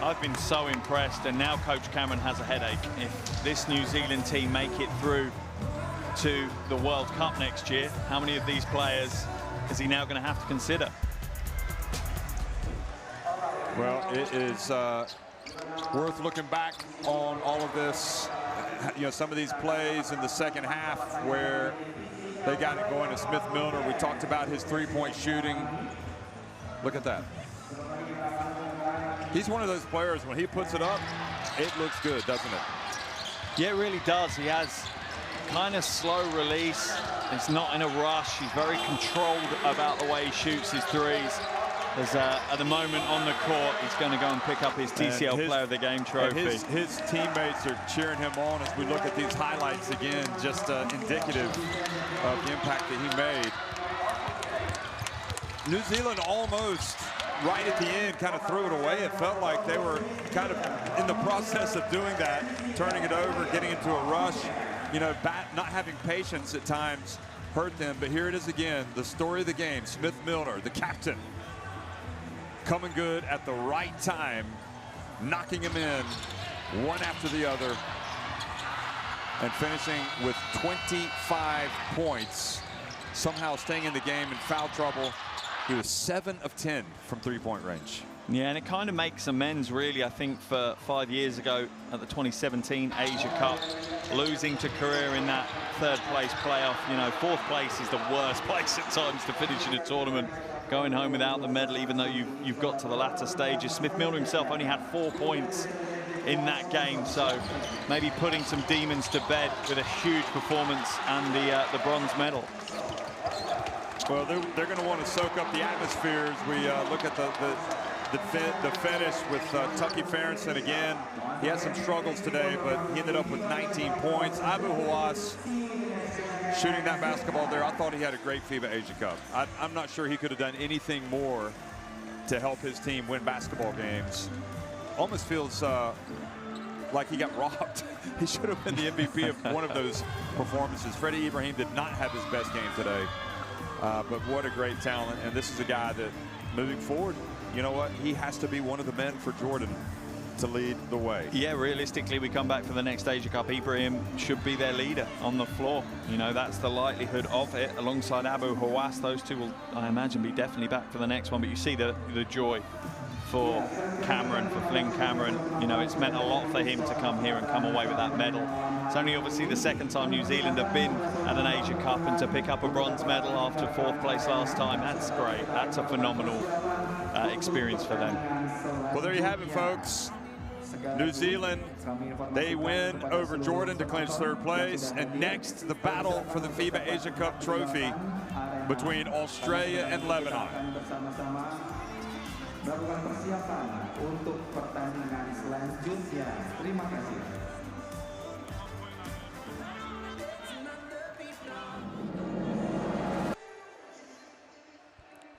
I've been so impressed. And now Coach Cameron has a headache. If this New Zealand team make it through to the World Cup next year, how many of these players is he now going to have to consider? Well, it is worth looking back on all of this. You know, some of these plays in the second half where they got it going to Smith Milner. We talked about his 3-point shooting. Look at that. He's one of those players, when he puts it up, it looks good, doesn't it? Yeah, it really does. He has kind of slow release. He's not in a rush. He's very controlled about the way he shoots his threes. There's at the moment on the court, he's going to go and pick up his TCL Player of the Game trophy. His teammates are cheering him on as we look at these highlights again, just indicative of the impact that he made. New Zealand almost right at the end kind of threw it away. It felt like they were kind of in the process of doing that, turning it over, getting into a rush. You know, not having patience at times hurt them. But here it is again, the story of the game. Smith Milner, the captain, coming good at the right time, knocking him in one after the other, and finishing with 25 points, somehow staying in the game in foul trouble. He was 7 of 10 from three-point range. Yeah, and it kind of makes amends, really, I think, for 5 years ago at the 2017 Asia Cup, losing to Korea in that third-place playoff. You know, fourth place is the worst place at times to finish in a tournament, going home without the medal, even though you've got to the latter stages. Smith Milner himself only had 4 points in that game, so maybe putting some demons to bed with a huge performance and the bronze medal. Well, they're going to want to soak up the atmosphere as we look at the finish with Tucky Farrington again. He had some struggles today, but he ended up with 19 points. Abu Hawass shooting that basketball there. I thought he had a great FIBA Asia Cup. I'm not sure he could have done anything more to help his team win basketball games. Almost feels like he got robbed. He should have been the MVP of one of those performances. Freddie Ibrahim did not have his best game today, but what a great talent. And this is a guy that, moving forward, you know what? He has to be one of the men for Jordan to lead the way. Yeah, realistically, we come back for the next Asia Cup. Ibrahim should be their leader on the floor. You know, that's the likelihood of it. Alongside Abu Hawass, those two will, I imagine, be definitely back for the next one. But you see the joy for Cameron, for Flynn Cameron. You know, it's meant a lot for him to come here and come away with that medal. It's only obviously the second time New Zealand have been at an Asia Cup, and to pick up a bronze medal after 4th place last time, that's great. That's a phenomenal experience for them. Well, there you have it, folks. New Zealand, they win over Jordan to clinch 3rd place. And next, the battle for the FIBA Asia Cup trophy between Australia and Lebanon. Melakukan persiapan untuk pertandingan selanjutnya. Terima kasih.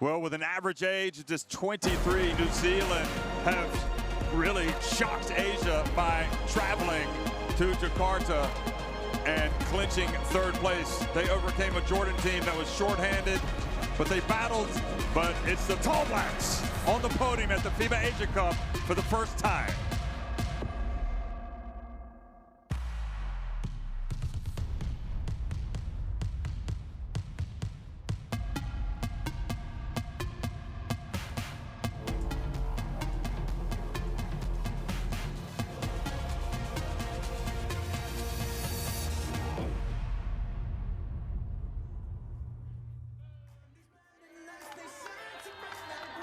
Well, with an average age of just 23, New Zealand have really shocked Asia by traveling to Jakarta and clinching 3rd place. They overcame a Jordan team that was shorthanded, but they battled. But it's the Tall Blacks on the podium at the FIBA Asia Cup for the first time.